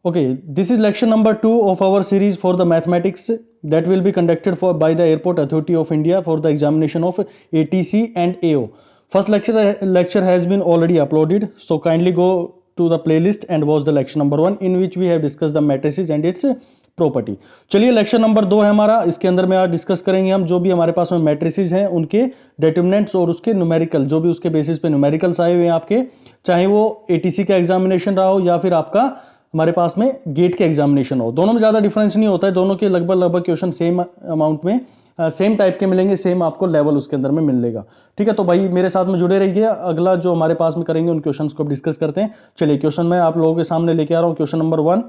Okay, this is lecture number 2 of our series for the mathematics that will be conducted by the Airport Authority of India for the examination of ATC and AO. First lecture has been already uploaded, so kindly go to the playlist and watch the lecture number 1 in which we have discussed the matrices and its property. चलिए lecture number 2 है हमारा. इसके अंदर में आज discuss करेंगे हम जो भी हमारे पास में मैट्रिसेस हैं उनके डिटरमिनेंट्स और उसके न्यूमेरिकल जो भी उसके बेसिस पे न्यूमेरिकल्स आए हुए हैं आपके, चाहे वो एटीसी का एग्जामिनेशन रहा हो या फिर आपका हमारे पास में गेट के एग्जामिनेशन हो. दोनों में ज़्यादा डिफरेंस नहीं होता है, दोनों के लगभग क्वेश्चन सेम अमाउंट में सेम टाइप के मिलेंगे, सेम आपको लेवल उसके अंदर में मिलेगा. ठीक है, तो भाई मेरे साथ में जुड़े रहिए. अगला जो हमारे पास में करेंगे उन क्वेश्चंस को डिस्कस करते हैं. चलिए क्वेश्चन मैं आप लोगों के सामने लेके आ रहा हूँ. Question number 1.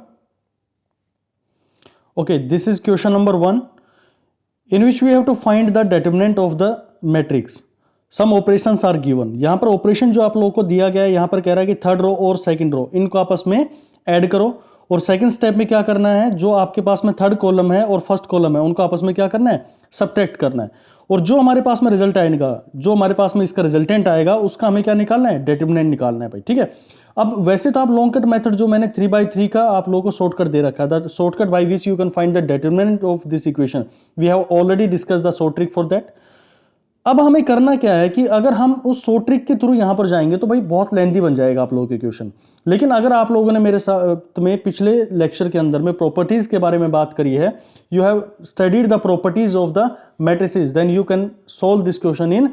Okay, this is question number 1 in which we have to find the determinant of the matrix. Some operations are given. यहाँ पर ऑपरेशन जो आप लोगों को दिया गया है, यहाँ पर कह रहा है कि थर्ड रो और सेकंड रो इनको आपस में ऐड करो और सेकंड स्टेप में क्या करना है, जो आपके पास में थर्ड कॉलम है और फर्स्ट कॉलम है उनको आपस में क्या करना है, सब्ट्रैक्ट करना है. और जो हमारे पास में रिजल्ट आएगा, जो हमारे पास में इसका रिजल्टेंट आएगा उसका हमें क्या निकालना है, डिटरमिनेंट निकालना है भाई. ठीक है, अब वैसे तो आप लॉन्ग कट मेथड जो मैंने 3/3 का आप लोगों को शॉर्टकट दे रखा है, shortcut by which you can find the determinant of this equation, we have already discuss the short trick for that. अब हमें करना क्या है कि अगर हम उस शॉर्ट ट्रिक के थ्रू यहां पर जाएंगे तो भाई बहुत लेंथी बन जाएगा आप लोगों के क्वेश्चन. लेकिन अगर आप लोगों ने मेरे साथ में पिछले लेक्चर के अंदर में प्रॉपर्टीज के बारे में बात करी है, you have studied the properties of the matrices, then you can solve this question in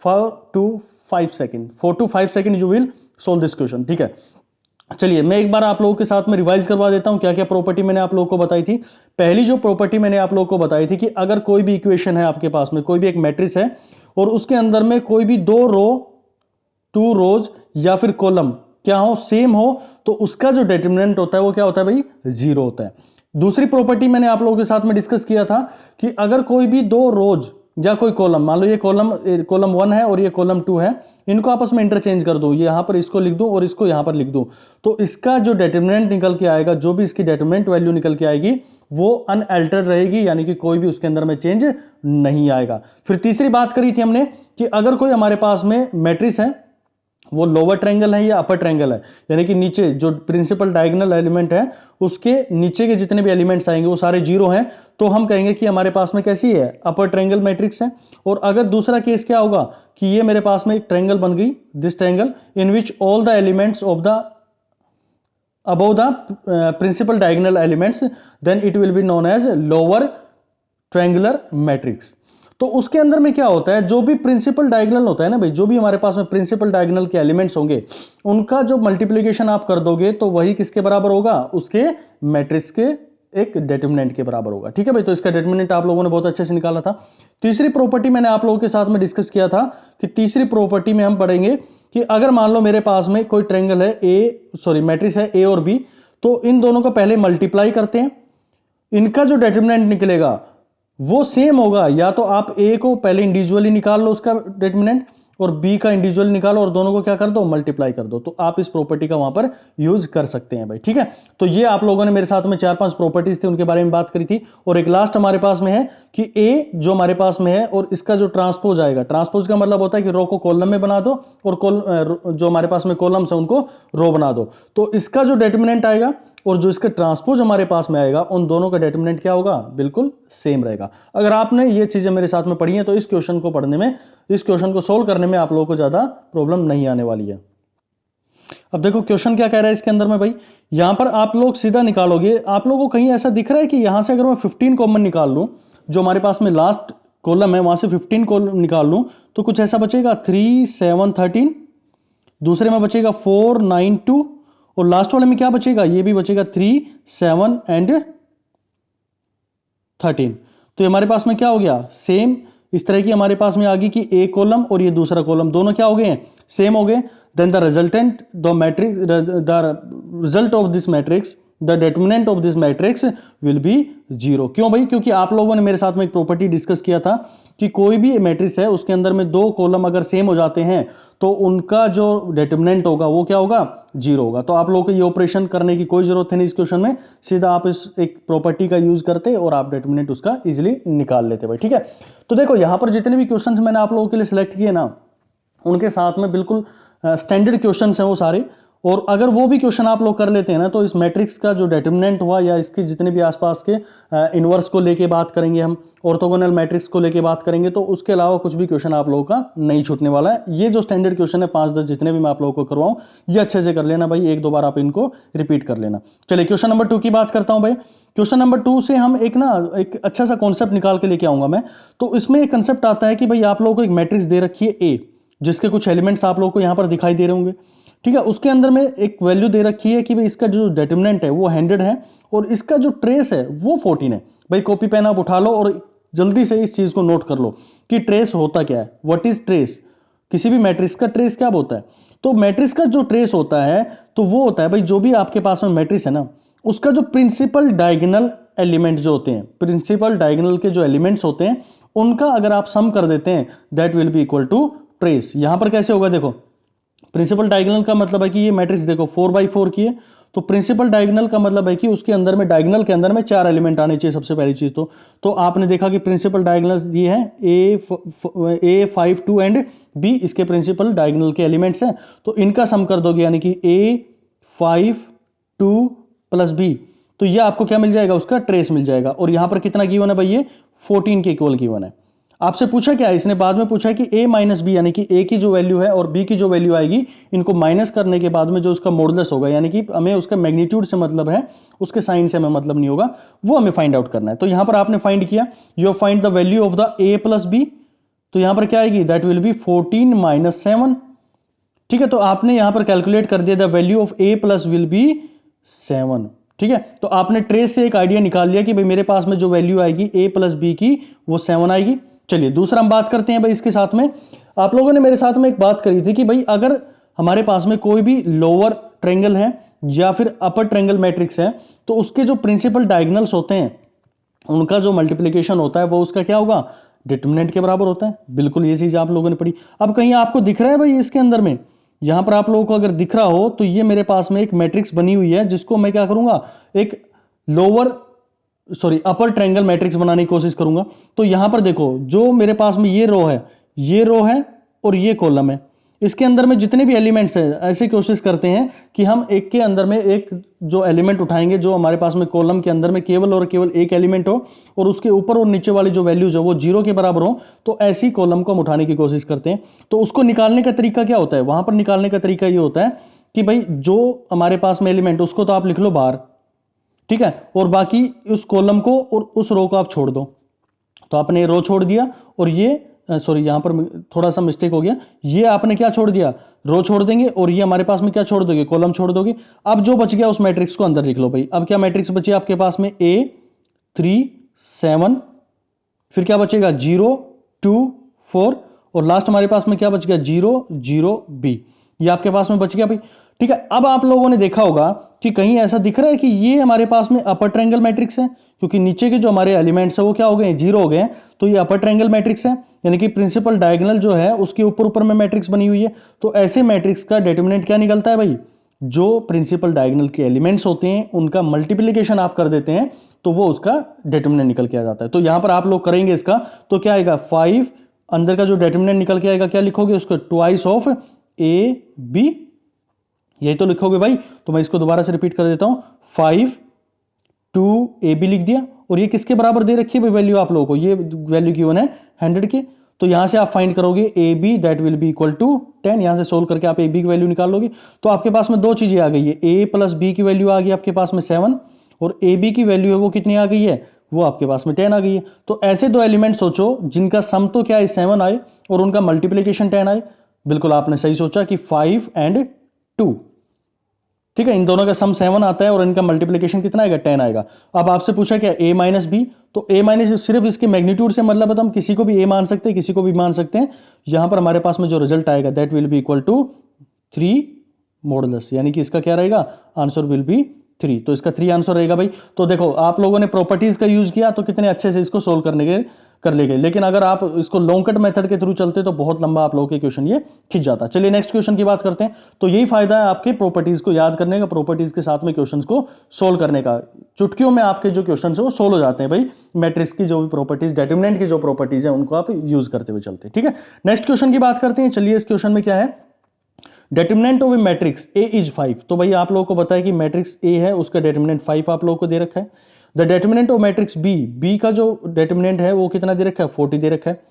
4 to 5 second. 4 to 5 second you will solve this question. ठीक है, चलिए मैं एक बार आप लोगों के साथ में रिवाइज करवा देता हूं क्या क्या प्रॉपर्टी मैंने आप लोगों को बताई थी. पहली जो प्रॉपर्टी मैंने आप लोगों को बताई थी कि अगर कोई भी इक्वेशन है आपके पास में, कोई भी एक मैट्रिक्स है और उसके अंदर में कोई भी 2 रो, 2 रोज या फिर कॉलम क्या हो, सेम हो, तो उसका जो डिटरमिनेंट होता है वो क्या होता है भाई, 0 होता है. दूसरी प्रॉपर्टी मैंने आप लोगों के साथ में डिस्कस किया था कि अगर कोई भी 2 रोज या कोई कॉलम, मान लो ये कॉलम 1 है और ये कॉलम 2 है, इनको आपस में इंटरचेंज कर दूं, ये यहां पर इसको लिख दूं और इसको यहां पर लिख दूं, तो इसका जो डिटरमिनेंट निकल के आएगा, जो भी इसकी डिटरमिनेंट वैल्यू निकल के आएगी वो अनअल्टर्ड रहेगी, यानी कि कोई भी उसके अंदर में चेंज नहीं आएगा. फिर तीसरी बात करी थी हमने कि अगर कोई हमारे पास में मैट्रिक्स है वो लोअर ट्रायंगल है या अपर ट्रायंगल है, यानी कि नीचे जो प्रिंसिपल डायगोनल एलिमेंट है उसके नीचे के जितने भी एलिमेंट्स आएंगे वो सारे 0 हैं, तो हम कहेंगे कि हमारे पास में कैसी है, अपर ट्रायंगल मैट्रिक्स है. और अगर दूसरा केस क्या होगा कि ये मेरे पास में एक ट्रायंगल बन गई, this triangle in which all the elements of the above the principal diagonal elements, then it will be known as lower triangular matrix. तो उसके अंदर में क्या होता है, जो भी प्रिंसिपल डायगोनल होता है ना भाई, जो भी हमारे पास में प्रिंसिपल डायगोनल के एलिमेंट्स होंगे उनका जो मल्टीप्लिकेशन आप कर दोगे तो वही किसके बराबर होगा, उसके मैट्रिक्स के एक डिटरमिनेंट के बराबर होगा. ठीक है भाई, तो इसका डिटरमिनेंट आप लोगों ने बहुत अच्छे से निकाला था. तीसरी प्रॉपर्टी मैंने आप लोगों के साथ में डिस्कस किया था कि तीसरी प्रॉपर्टी में हम पढ़ेंगे कि अगर मान लो मेरे पास में कोई ट्रायंगल है, मैट्रिक्स है ए और बी, तो इन दोनों को पहले मल्टीप्लाई करते हैं, इनका जो डिटरमिनेंट निकलेगा वो सेम होगा, या तो आप ए को पहले इंडिविजुअली निकाल लो उसका डिटरमिनेंट और बी का इंडिविजुअल निकालो और दोनों को क्या कर दो, मल्टीप्लाई कर दो, तो आप इस प्रॉपर्टी का वहां पर यूज कर सकते हैं भाई. ठीक है, तो ये आप लोगों ने मेरे साथ में 4-5 प्रॉपर्टीज थी उनके बारे में बात करी थी. और एक लास्ट हमारे पास में है कि ए जो हमारे पास में है और इसका जो ट्रांसपोज आएगा, ट्रांसपोज का मतलब होता है कि रो को कॉलम में बना दो और जो हमारे पास में कॉलम्स है उनको रो बना दो, तो इसका जो डिटरमिनेंट आएगा और जो इसका ट्रांसपोज हमारे पास में आएगा उन दोनों का डिटरमिनेंट क्या होगा, बिल्कुल सेम रहेगा. अगर आपने ये चीजें मेरे साथ में पढ़ी हैं तो इस क्वेश्चन को पढ़ने में, इस क्वेश्चन को सोल्व करने में आप लोगों को ज्यादा प्रॉब्लम नहीं आने वाली है. अब देखो क्वेश्चन क्या कह रहा है इसके अंदर में भाई, यहां पर आप लोग सीधा निकालोगे, आप लोगों को कहीं ऐसा दिख रहा है कि यहां से अगर मैं 15 कॉमन निकाल लूं, जो हमारे पास में लास्ट कॉलम है वहां से 15 कॉलम निकाल लूं, तो कुछ ऐसा बचेगा 3, 7, 13, दूसरे में बचेगा 4, 9, 2 और लास्ट वाले में क्या बचेगा, ये भी बचेगा 3, 7 एंड 13. तो ये हमारे पास में क्या हो गया, सेम इस तरह की हमारे पास में आ गई कि एक कॉलम और ये दूसरा कॉलम दोनों क्या हो गए हैं, सेम हो गए. Then the resultant the matrix, the result of this matrix, the determinant of this matrix will be 0. क्यों भाई, क्योंकि आप लोगों ने मेरे साथ में एक प्रॉपर्टी डिस्कस किया था कि कोई भी मैट्रिक्स है उसके अंदर में 2 कॉलम अगर सेम हो जाते हैं तो उनका जो डिटरमिनेंट होगा वो क्या होगा, 0 होगा. तो आप लोगों को ये ऑपरेशन करने की कोई जरूरत है नहीं इस क्वेश्चन में, सीधा आप इस एक प्रॉपर्टी का यूज करते और आप डिटरमिनेंट उसका इजिली निकाल लेते भाई. ठीक है, तो देखो यहां पर जितने भी क्वेश्चन मैंने आप लोगों के लिए सिलेक्ट किए ना, उनके साथ में बिल्कुल स्टैंडर्ड क्वेश्चन हैं वो सारे, और अगर वो भी क्वेश्चन आप लोग कर लेते हैं ना, तो इस मैट्रिक्स का जो डिटरमिनेंट हुआ या इसके जितने भी आसपास के इनवर्स को लेके बात करेंगे, हम ऑर्थोगोनल मैट्रिक्स को लेके बात करेंगे, तो उसके अलावा कुछ भी क्वेश्चन आप लोगों का नहीं छूटने वाला है। ये जो स्टैंडर्ड क्वेश्चन है 5-10 जितने भी मैं आप लोगों को करवाऊं, ये अच्छे से कर लेना भाई, 1-2 बार आप इनको रिपीट कर लेना। चलिए क्वेश्चन नंबर 2 की बात करता हूं भाई। क्वेश्चन नंबर 2 से हम एक अच्छा सा कॉन्सेप्ट निकाल के लेके आऊंगा मैं। तो इसमें एक कंसेप्ट आता है कि भाई आप लोगों को एक मैट्रिक्स दे रखी है ए, जिसके कुछ एलिमेंट्स आप लोगों को यहां पर दिखाई दे रहे होंगे, ठीक है। उसके अंदर में एक वैल्यू दे रखी है कि भाई इसका जो डिटरमिनेंट है वो 100 है और इसका जो ट्रेस है वो 14 है। भाई कॉपी पेन आप उठा लो और जल्दी से इस चीज को नोट कर लो कि ट्रेस होता क्या है, व्हाट इज ट्रेस। किसी भी मैट्रिक्स का ट्रेस क्या होता है? तो मैट्रिक्स का जो ट्रेस होता है तो वो होता है भाई, जो भी आपके पास में मैट्रिक्स है ना, उसका जो प्रिंसिपल डायगोनल एलिमेंट जो होते हैं, प्रिंसिपल डायगोनल के जो एलिमेंट्स होते हैं उनका अगर आप सम कर देते हैं, that will be equal to trace. यहां पर कैसे होगा, देखो प्रिंसिपल डायगोनल का मतलब है कि ये मैट्रिक्स देखो 4x4 की है, तो प्रिंसिपल डायगोनल का मतलब है कि उसके अंदर में डायगोनल के अंदर में 4 एलिमेंट आने चाहिए सबसे पहली चीज। तो आपने देखा कि प्रिंसिपल डायगोनल ये है ए 5 2 एंड बी, इसके प्रिंसिपल डायगोनल के एलिमेंट्स हैं, तो इनका सम कर दोगे यानी कि ए 5 2 प्लस बी, तो ये आपको क्या मिल जाएगा, उसका ट्रेस मिल जाएगा। और यहां पर कितना गिवन है भाई, ये 14 के इक्वल गिवन है। आपसे पूछा क्या है, इसने बाद में पूछा है कि a माइनस बी, यानी कि a की जो वैल्यू है और b की जो वैल्यू आएगी, इनको माइनस करने के बाद में जो उसका मॉडुलस होगा, यानी कि हमें उसका मैग्नीट्यूड से मतलब है, उसके साइन से हमें मतलब नहीं होगा, वो हमें फाइंड आउट करना है। तो यहां पर आपने फाइंड किया, you find the value of the a plus B, तो यहां पर क्या आएगी, दैट विल बी 14 माइनस 7, ठीक है। तो आपने यहां पर कैलकुलेट कर दिया, the value of a plus will be 7, ठीक है। तो आपने ट्रेस से एक आइडिया निकाल लिया कि भाई मेरे पास में जो वैल्यू आएगी a प्लस बी की वो 7 आएगी। चलिए दूसरा हम बात करते हैं भाई इसके साथ में। आप लोगों ने मेरे साथ में एक बात करी थी कि भाई अगर हमारे पास में कोई भी लोअर ट्रायंगल है या फिर अपर ट्रायंगल मैट्रिक्स है, तो उसके जो प्रिंसिपल डायगोनल्स होते हैं उनका जो मल्टीप्लिकेशन होता है वो उसका क्या होगा, डिटरमिनेंट के बराबर होता है। बिल्कुल ये चीज आप लोगों ने पढ़ी। अब कहीं आपको दिख रहा है भाई इसके अंदर में, यहां पर आप लोगों को अगर दिख रहा हो तो ये मेरे पास में एक मैट्रिक्स बनी हुई है, जिसको मैं क्या करूंगा, एक अपर ट्रायंगल मैट्रिक्स बनाने की कोशिश करूंगा। तो यहां पर देखो, जो मेरे पास में ये रो है और ये कॉलम है, इसके अंदर में जितने भी एलिमेंट्स हैं, ऐसे कोशिश करते हैं कि हम एक के अंदर में एक जो एलिमेंट उठाएंगे, जो हमारे पास में कॉलम के अंदर में केवल और केवल एक एलिमेंट हो और उसके ऊपर और नीचे वाली जो वैल्यूज है वो 0 के बराबर हो, तो ऐसी कॉलम को हम उठाने की कोशिश करते हैं। तो उसको निकालने का तरीका क्या होता है, वहां पर निकालने का तरीका ये होता है कि भाई जो हमारे पास में एलिमेंट, उसको तो आप लिख लो बाहर, ठीक है, और बाकी उस कॉलम को और उस रो को आप छोड़ दो। तो आपने रो छोड़ दिया और ये यहां पर थोड़ा सा मिस्टेक हो गया, ये आपने क्या छोड़ दिया, रो छोड़ देंगे, और ये हमारे पास में क्या छोड़ दोगे, कॉलम छोड़ दोगे। अब जो बच गया उस मैट्रिक्स को अंदर लिख लो भाई। अब क्या मैट्रिक्स बची आपके पास में, a 3 7, फिर क्या बचेगा 0 2 4, और लास्ट हमारे पास में क्या बच गया 0 0 b, ये आपके पास में बच गया भाई, ठीक है। अब आप लोगों ने देखा होगा कि कहीं ऐसा दिख रहा है कि ये हमारे पास में अपर ट्रायंगल मैट्रिक्स है, क्योंकि नीचे के जो हमारे एलिमेंट्स है वो क्या हो गए, 0 हो गए हैं, तो ये अपर ट्रायंगल मैट्रिक्स है, यानी कि प्रिंसिपल डायगोनल जो है उसके ऊपर ऊपर में मैट्रिक्स बनी हुई है। तो ऐसे मैट्रिक्स का डिटरमिनेंट क्या निकलता है भाई, जो प्रिंसिपल डायगोनल के एलिमेंट्स होते हैं उनका मल्टीप्लिकेशन आप कर देते हैं, तो वो उसका डिटरमिनेंट निकल के आ जाता है। तो यहां पर आप लोग करेंगे इसका, तो क्या आएगा 5, अंदर का जो डिटरमिनेंट निकल के आएगा क्या लिखोगे, उसको ट्वाइस ऑफ ए बी, यही तो लिखोगे भाई। तो मैं इसको दोबारा से रिपीट कर देता हूं, 5 2 ए बी लिख दिया, और ये किसके बराबर दे रखी है भाई वैल्यू आप लोगों को, ये वैल्यू गिवन है 100 की। तो यहां से आप फाइंड करोगे A B, that will be equal to 10, यहां से सोल्व करके आप ए बी की वैल्यू निकाल लोगे। तो आपके पास में दो चीजें आ गई है, ए प्लस बी की वैल्यू आ गई आपके पास में 7, और ए बी की वैल्यू है वो कितनी आ गई है, वो आपके पास में 10 आ गई है। तो ऐसे दो एलिमेंट सोचो जिनका सम तो क्या है 7 आए और उनका मल्टीप्लीकेशन 10 आए। बिल्कुल आपने सही सोचा कि 5 एंड 2, ठीक है, इन दोनों का सम 7 आता है और इनका मल्टीप्लिकेशन कितना आएगा, 10 आएगा। अब आपसे पूछा क्या, a माइनस बी, तो a माइनस सिर्फ इसके मैग्नीट्यूड से मतलब है, तो हम किसी को भी a मान सकते हैं, किसी को भी मान सकते हैं। यहां पर हमारे पास में जो रिजल्ट आएगा that will be equal to 3 modulus, यानी कि इसका क्या रहेगा, आंसर विल बी 3। तो इसका 3 आंसर रहेगा भाई। तो देखो आप लोगों ने प्रॉपर्टीज का यूज किया तो कितने अच्छे से इसको सोल्व कर ले गए, लेकिन अगर आप इसको लॉन्ग कट मेथड के थ्रू चलते तो बहुत लंबा आप लोगों के क्वेश्चन ये खिंच जाता। चलिए नेक्स्ट क्वेश्चन की बात करते हैं। तो यही फायदा है आपके प्रॉपर्टीज को याद करने का, प्रॉपर्टीज के साथ में क्वेश्चंस को सोल्व करने का। चुटकियों में आपके जो क्वेश्चन है वो सोल्व हो जाते हैं भाई, मैट्रिक्स की जो भी प्रॉपर्टीज, डिटरमिनेंट की जो प्रॉपर्टीज है उनको आप यूज करते हुए चलते हैं, ठीक है। नेक्स्ट क्वेश्चन की बात करते हैं। चलिए इस क्वेश्चन में क्या है, determinant of A matrix A is 5, तो भाई आप लोगों को पता है कि मैट्रिक्स ए है उसका डिटरमिनेंट 5 आप लोगों को दे रखा है। The determinant of matrix B, B का जो डिटरमिनेंट है वो कितना दे रखा है, 40 दे रखा है।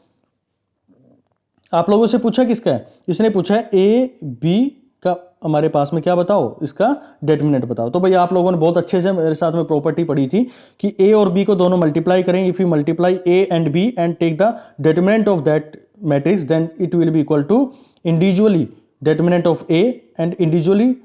आप लोगों से पूछा किसका है, इसने पूछा है ए बी का हमारे पास में क्या बताओ, इसका डिटरमिनेंट बताओ। तो भाई आप लोगों ने बहुत अच्छे से मेरे साथ में प्रॉपर्टी पढ़ी थी कि ए और बी को दोनों मल्टीप्लाई करेंगे, if you multiply A and B and take the determinant of that matrix then it will be equal to individually determinant of A and individually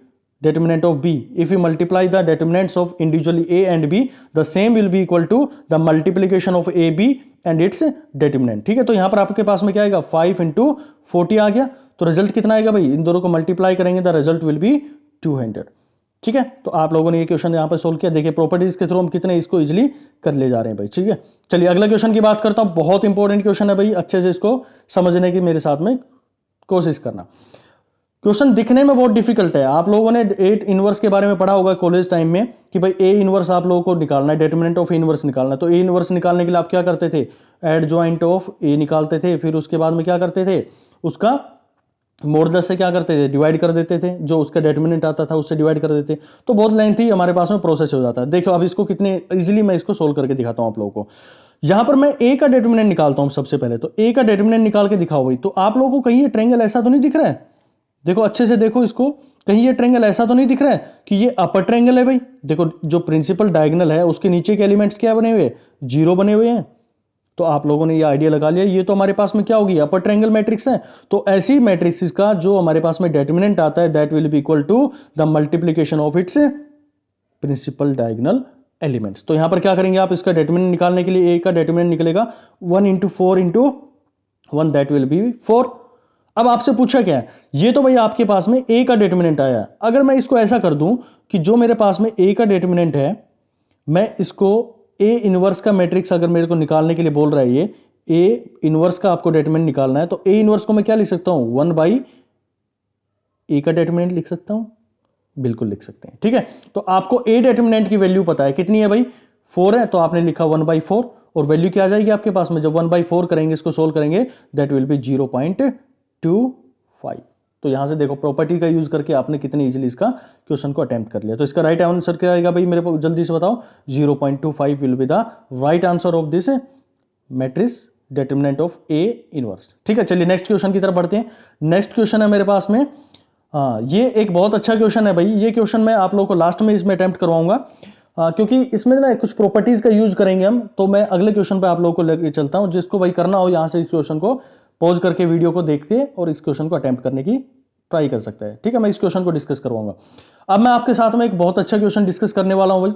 determinant of B. If you multiply the determinants of individually A and B, the same will be equal to the multiplication of AB and its determinant. ठीक है, तो यहां पर आपके पास में क्या आएगा, 5 into 40 आ गया। तो रिजल्ट कितना आएगा भाई, इन दोनों को मल्टीप्लाई करेंगे द रिजल्ट विल बी 200। ठीक है, तो आप लोगों ने ये क्वेश्चन यहां पर सोल्व किया। देखिए प्रॉपर्टीज के थ्रू हम कितने इसको इजीली कर ले जा रहे हैं भाई। ठीक है, चलिए अगला क्वेश्चन की बात करता हूं। बहुत इंपॉर्टेंट क्वेश्चन है भाई, अच्छे से इसको समझने की मेरे साथ में कोशिश करना। क्वेश्चन दिखने में बहुत डिफिकल्ट है। आप लोगों ने ए इनवर्स के बारे में पढ़ा होगा कॉलेज टाइम में कि भाई ए इनवर्स आप लोगों को निकालना है, डिटरमिनेंट ऑफ इनवर्स निकालना है। तो ए इनवर्स निकालने के लिए आप क्या करते थे, एडजॉइंट ऑफ ए निकालते थे, फिर उसके बाद में क्या करते थे, उसका मॉडुलस से क्या करते थे, डिवाइड कर देते थे, जो उसका डिटरमिनेंट आता था उससे डिवाइड कर देते। तो बहुत लेंथी हमारे पास में प्रोसेस हो जाता है। देखो अब इसको कितने इजीली मैं इसको सोल्व करके दिखाता हूं आप लोगों को। यहां पर मैं ए का डिटरमिनेंट निकालता हूं सबसे पहले। तो ए का डिटरमिनेंट निकाल के दिखाओ भाई। तो आप लोगों को कहीं ये ट्रायंगल ऐसा तो नहीं दिख रहा है, देखो अच्छे से देखो इसको, कहीं ये ट्रायंगल ऐसा तो नहीं दिख रहा है कि ये अपर ट्रायंगल है भाई। देखो जो प्रिंसिपल डायगोनल है उसके नीचे के एलिमेंट्स क्या बने हुए, 0 बने हुए हैं। तो आप लोगों ने ये आइडिया लगा लिया, ये तो हमारे पास में क्या होगी, अपर ट्रायंगल मैट्रिक्स है। तो ऐसी मैट्रिक्स का जो हमारे पास में डिटरमिनेंट आता है that will be equal to the multiplication of its principal diagonal elements. तो यहां पर क्या करेंगे आप, इसका डिटरमिनेंट निकालने के लिए ए का डिटरमिनेंट निकलेगा 1 into 4 into 1 that will B 4। अब आपसे पूछा क्या है, ये तो भाई आपके पास में ए का डिटरमिनेंट आया। अगर मैं इसको ऐसा कर दूं कि जो मेरे पास में ए का डिटरमिनेंट है, मैं इसको ए इनवर्स का मैट्रिक्स अगर मेरे को निकालने के लिए बोल रहा है, ये ए इनवर्स का आपको डिटरमिनेंट निकालना है, तो ए इनवर्स को मैं क्या लिख सकता हूं, 1 बाई ए का डिटरमिनेंट लिख सकता हूं, बिल्कुल लिख सकते हैं। ठीक है, तो आपको ए डिटरमिनेंट की वैल्यू पता है कितनी है भाई, 4 है, तो आपने लिखा 1/4 और वैल्यू क्या आ जाएगी आपके पास में, जब 1/4 करेंगे इसको सोल्व करेंगे दैट विल बी 0.25। तो यहां से देखो प्रॉपर्टी का यूज करके आपने कितने इजीली इसका क्वेश्चन को अटेम्प्ट कर लिया। तो इसका राइट आंसर क्या आएगा भाई, मेरे को जल्दी से बताओ, 0.25 will be the right answer of this matrix determinant of A inverse. ठीक है, चलिए नेक्स्ट क्वेश्चन की तरफ बढ़ते हैं। नेक्स्ट क्वेश्चन है मेरे पास में, ये एक बहुत अच्छा क्वेश्चन है भाई। ये क्वेश्चन मैं आप लोगों को लास्ट में इसमें अटेम्प्ट करवाऊंगा, क्योंकि इसमें ना कुछ प्रॉपर्टीज का यूज करेंगे हम। तो मैं अगले क्वेश्चन पे आप लोगों को लेके चलता हूं, जिसको भाई करना हो यहां से इस क्वेश्चन को पॉज करके वीडियो को देख के और इस क्वेश्चन को अटेम्प्ट करने की ट्राई कर सकता है। ठीक है, मैं इस क्वेश्चन को डिस्कस करवाऊंगा। अब मैं आपके साथ में एक बहुत अच्छा क्वेश्चन डिस्कस करने वाला हूं भाई।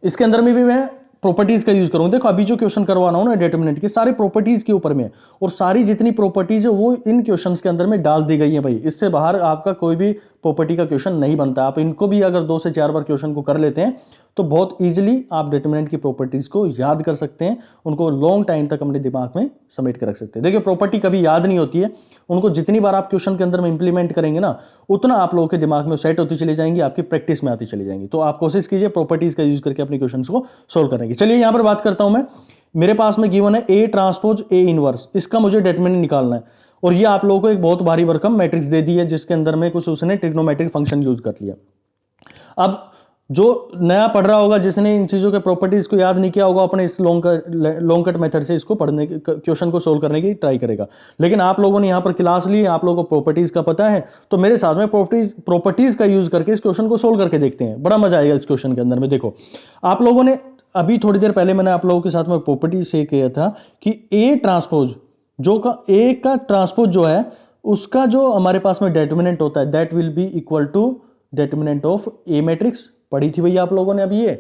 इसके अंदर में भी मैं प्रॉपर्टीज का यूज करूंगा। देखो अभी जो क्वेश्चन करवाना हूं ना डिटरमिनेंट की, सारे प्रॉपर्टीज के ऊपर में, और सारी जितनी प्रॉपर्टीज है वो इन क्वेश्चंस के अंदर में डाल दी गई है भाई। इससे बाहर आपका कोई भी प्रॉपर्टी का क्वेश्चन नहीं बनता। आप इनको भी अगर 2 से 4 बार क्वेश्चन को कर लेते हैं तो बहुत इजीली आप डिटरमिनेंट की प्रॉपर्टीज को याद कर सकते हैं, उनको लॉन्ग टाइम तक अपने दिमाग में समेट के रख सकते हैं। देखिए प्रॉपर्टी कभी याद नहीं होती है, उनको जितनी बार आप क्वेश्चन के अंदर में इंप्लीमेंट करेंगे ना, उतना आप लोगों के दिमाग में सेट होती चली जाएंगी, आपकी प्रैक्टिस में आती चली जाएंगी। तो आप कोशिश कीजिए प्रॉपर्टीज का यूज करके अपने क्वेश्चन को सोल्व करने की। चलिए यहां पर बात करता हूं मैं, मेरे पास में गिवन है ए ट्रांसपोज ए इनवर्स, इसका मुझे डिटरमिनेंट निकालना है। और ये आप लोगों को एक बहुत भारी भरकम मैट्रिक्स दे दी है, जिसके अंदर में कुछ उसने ट्रिग्नोमेट्रिक फंक्शन यूज कर लिया। अब जो नया पढ़ रहा होगा, जिसने इन चीज़ों के प्रॉपर्टीज को याद नहीं किया होगा, अपने इस लॉन्ग कट मेथड से इसको पढ़ने के क्वेश्चन को सोल्व करने की ट्राई करेगा। लेकिन आप लोगों ने यहाँ पर क्लास ली, आप लोगों को प्रॉपर्टीज का पता है, तो मेरे साथ में प्रॉपर्टीज का यूज करके इस क्वेश्चन को सोल्व करके देखते हैं। बड़ा मजा आएगा इस क्वेश्चन के अंदर में। देखो आप लोगों ने अभी थोड़ी देर पहले मैंने आप लोगों के साथ में प्रॉपर्टी से किया था कि ए ट्रांसपोज जो का ए का ट्रांसपोज जो है, उसका जो हमारे पास में डिटरमिनेंट होता है that will be equal to determinant of A matrix. पढ़ी थी भैया आप लोगों ने अभी ये।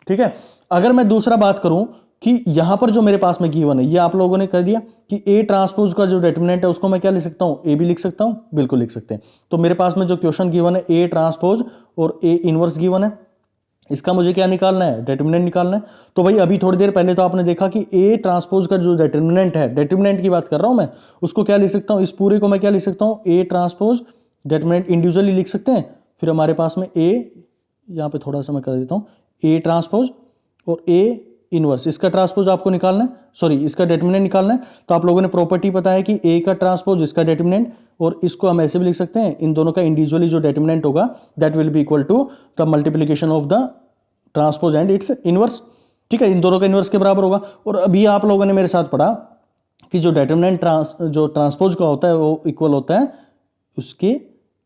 ठीक है, अगर मैं दूसरा बात करूं कि यहां पर जो मेरे पास में गिवन है, ये आप लोगों ने कर दिया कि ए ट्रांसपोज का जो डिटरमिनेंट है उसको मैं क्या लिख सकता हूं, ए भी लिख सकता हूं, बिल्कुल लिख सकते हैं। तो मेरे पास में जो क्वेश्चन गिवन है ए ट्रांसपोज और ए इनवर्स गिवन है, इसका मुझे क्या निकालना है, डिटरमिनेंट निकालना है। तो भाई अभी थोड़ी देर पहले तो आपने देखा कि ए ट्रांसपोज का जो डिटरमिनेंट है, डिटरमिनेंट की बात कर रहा हूं मैं, उसको क्या लिख सकता हूं, इस पूरे को मैं क्या लिख सकता हूं, ए ट्रांसपोज डिटरमिनेंट इंडिविजुअली लिख सकते हैं। फिर हमारे पास में ए, यहाँ पे थोड़ा सा मैं कर देता हूँ, ए ट्रांसपोज और ए इनवर्स, इसका ट्रांसपोज आपको निकालना है, सॉरी इसका डिटरमिनेंट निकालना है। तो आप लोगों ने प्रॉपर्टी पता है कि ए का ट्रांसपोज इसका डिटरमिनेंट, और इसको हम ऐसे भी लिख सकते हैं, इन दोनों का इंडिविजुअली जो डिटरमिनेंट होगा that will be equal to the multiplication of the transpose and its inverse. ठीक है, इन दोनों का इनवर्स के बराबर होगा। और अभी आप लोगों ने मेरे साथ पढ़ा कि जो डिटरमिनेंट जो ट्रांसपोज का होता है वो इक्वल होता है उसके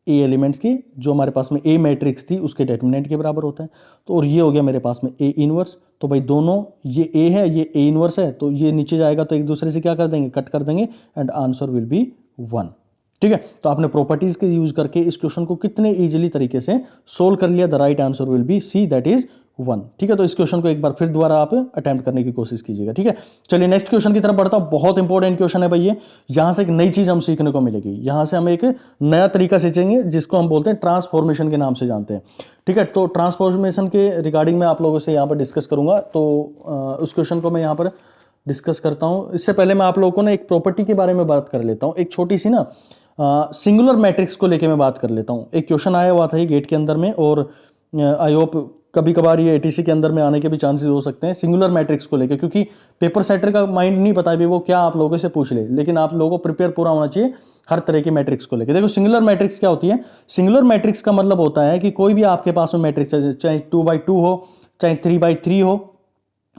ए एलिमेंट्स की, जो हमारे पास में ए मैट्रिक्स थी उसके डिटरमिनेंट के बराबर होता है। तो और ये हो गया मेरे पास में ए इनवर्स। तो भाई दोनों, ये ए है ये ए इनवर्स है, तो ये नीचे जाएगा तो एक दूसरे से क्या कर देंगे, कट कर देंगे, एंड आंसर विल बी 1। ठीक है, तो आपने प्रॉपर्टीज के यूज करके इस क्वेश्चन को कितने इजीली तरीके से सोल्व कर लिया। The right answer will be C, that is 1। ठीक है, तो इस क्वेश्चन को एक बार फिर दोबारा आप अटेम्प्ट करने की कोशिश कीजिएगा। ठीक है, चलिए नेक्स्ट क्वेश्चन की तरफ बढ़ता हूं। बहुत इंपॉर्टेंट क्वेश्चन है भाई ये, यहां से एक नई चीज हम सीखने को मिलेगी। यहां से हम एक नया तरीका सीखेंगे जिसको हम बोलते हैं ट्रांसफॉर्मेशन के नाम से जानते हैं। ठीक है, तो ट्रांसफॉर्मेशन के रिगार्डिंग मैं आप लोगों से यहाँ पर डिस्कस करूंगा। तो उस क्वेश्चन को मैं यहाँ पर डिस्कस करता हूँ। इससे पहले मैं आप लोगों को ना एक प्रॉपर्टी के बारे में बात कर लेता हूँ, एक छोटी सी ना सिंगुलर मैट्रिक्स को लेके मैं बात कर लेता हूँ। एक क्वेश्चन आया हुआ था ये गेट के अंदर में, और आई होप कभी कभार ये एटीसी के अंदर में आने के भी चांसेस हो सकते हैं सिंगुलर मैट्रिक्स को लेके, क्योंकि पेपर सेटर का माइंड नहीं पता है भी वो क्या आप लोगों से पूछ ले, लेकिन आप लोगों को प्रिपेयर पूरा होना चाहिए हर तरह की मैट्रिक्स को लेके। देखो सिंगुलर मैट्रिक्स क्या होती है, सिंगुलर मैट्रिक्स का मतलब होता है कि कोई भी आपके पास में मैट्रिक्स है, चाहे 2x2 हो चाहे 3x3 हो,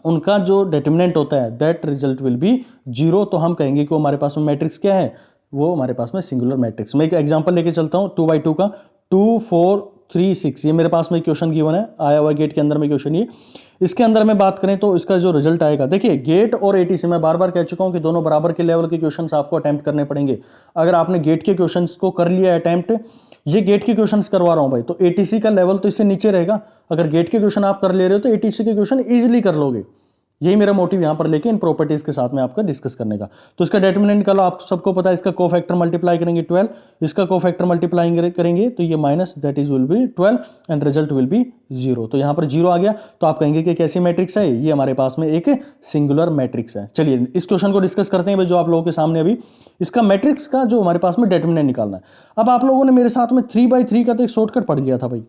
उनका जो डिटरमिनेंट होता है दैट रिजल्ट विल बी 0। तो हम कहेंगे कि हमारे पास में मैट्रिक्स क्या है, वो हमारे पास में सिंगुलर मैट्रिक्स। मैं एक एग्जांपल लेके चलता हूं 2x2 का, 2 4 3 6, ये मेरे पास में क्वेश्चन गिवन है, आया हुआ गेट के अंदर में क्वेश्चन। ये इसके अंदर में बात करें तो इसका जो रिजल्ट आएगा, देखिए गेट और एटीसी मैं बार बार कह चुका हूं कि दोनों बराबर के लेवल के क्वेश्चंस आपको अटेम्प्ट करने पड़ेंगे। अगर आपने गेट के क्वेश्चंस को कर लिया अटेम्प्ट, ये गेट के क्वेश्चंस करवा रहा हूं भाई, तो एटीसी का लेवल तो इससे नीचे रहेगा। अगर गेट के क्वेश्चन आप कर ले रहे हो तो एटीसी के क्वेश्चन इजीली कर लोगे। यही मेरा मोटिव यहां पर लेके इन प्रॉपर्टीज के साथ में आपका डिस्कस करने का। तो इसका डिटरमिनेंट निकालो, आप सबको पता है, इसका कोफैक्टर मल्टीप्लाई करेंगे 12, इसका कोफैक्टर मल्टीप्लाई करेंगे तो ये minus, that is will be 12 and result will be 0। तो यहां पर 0 आ गया, तो आप कहेंगे कि कैसी मैट्रिक्स है ये, हमारे पास में एक सिंगुलर मैट्रिक्स है। चलिए इस क्वेश्चन को डिस्कस करते हैं जो आप लोगों के सामने अभी, इसका मैट्रिक्स का जो हमारे पास में डिटरमिनेंट निकालना है। अब आप लोगों ने मेरे साथ में 3x3 का तो एक शॉर्टकट पढ़ लिया था भाई,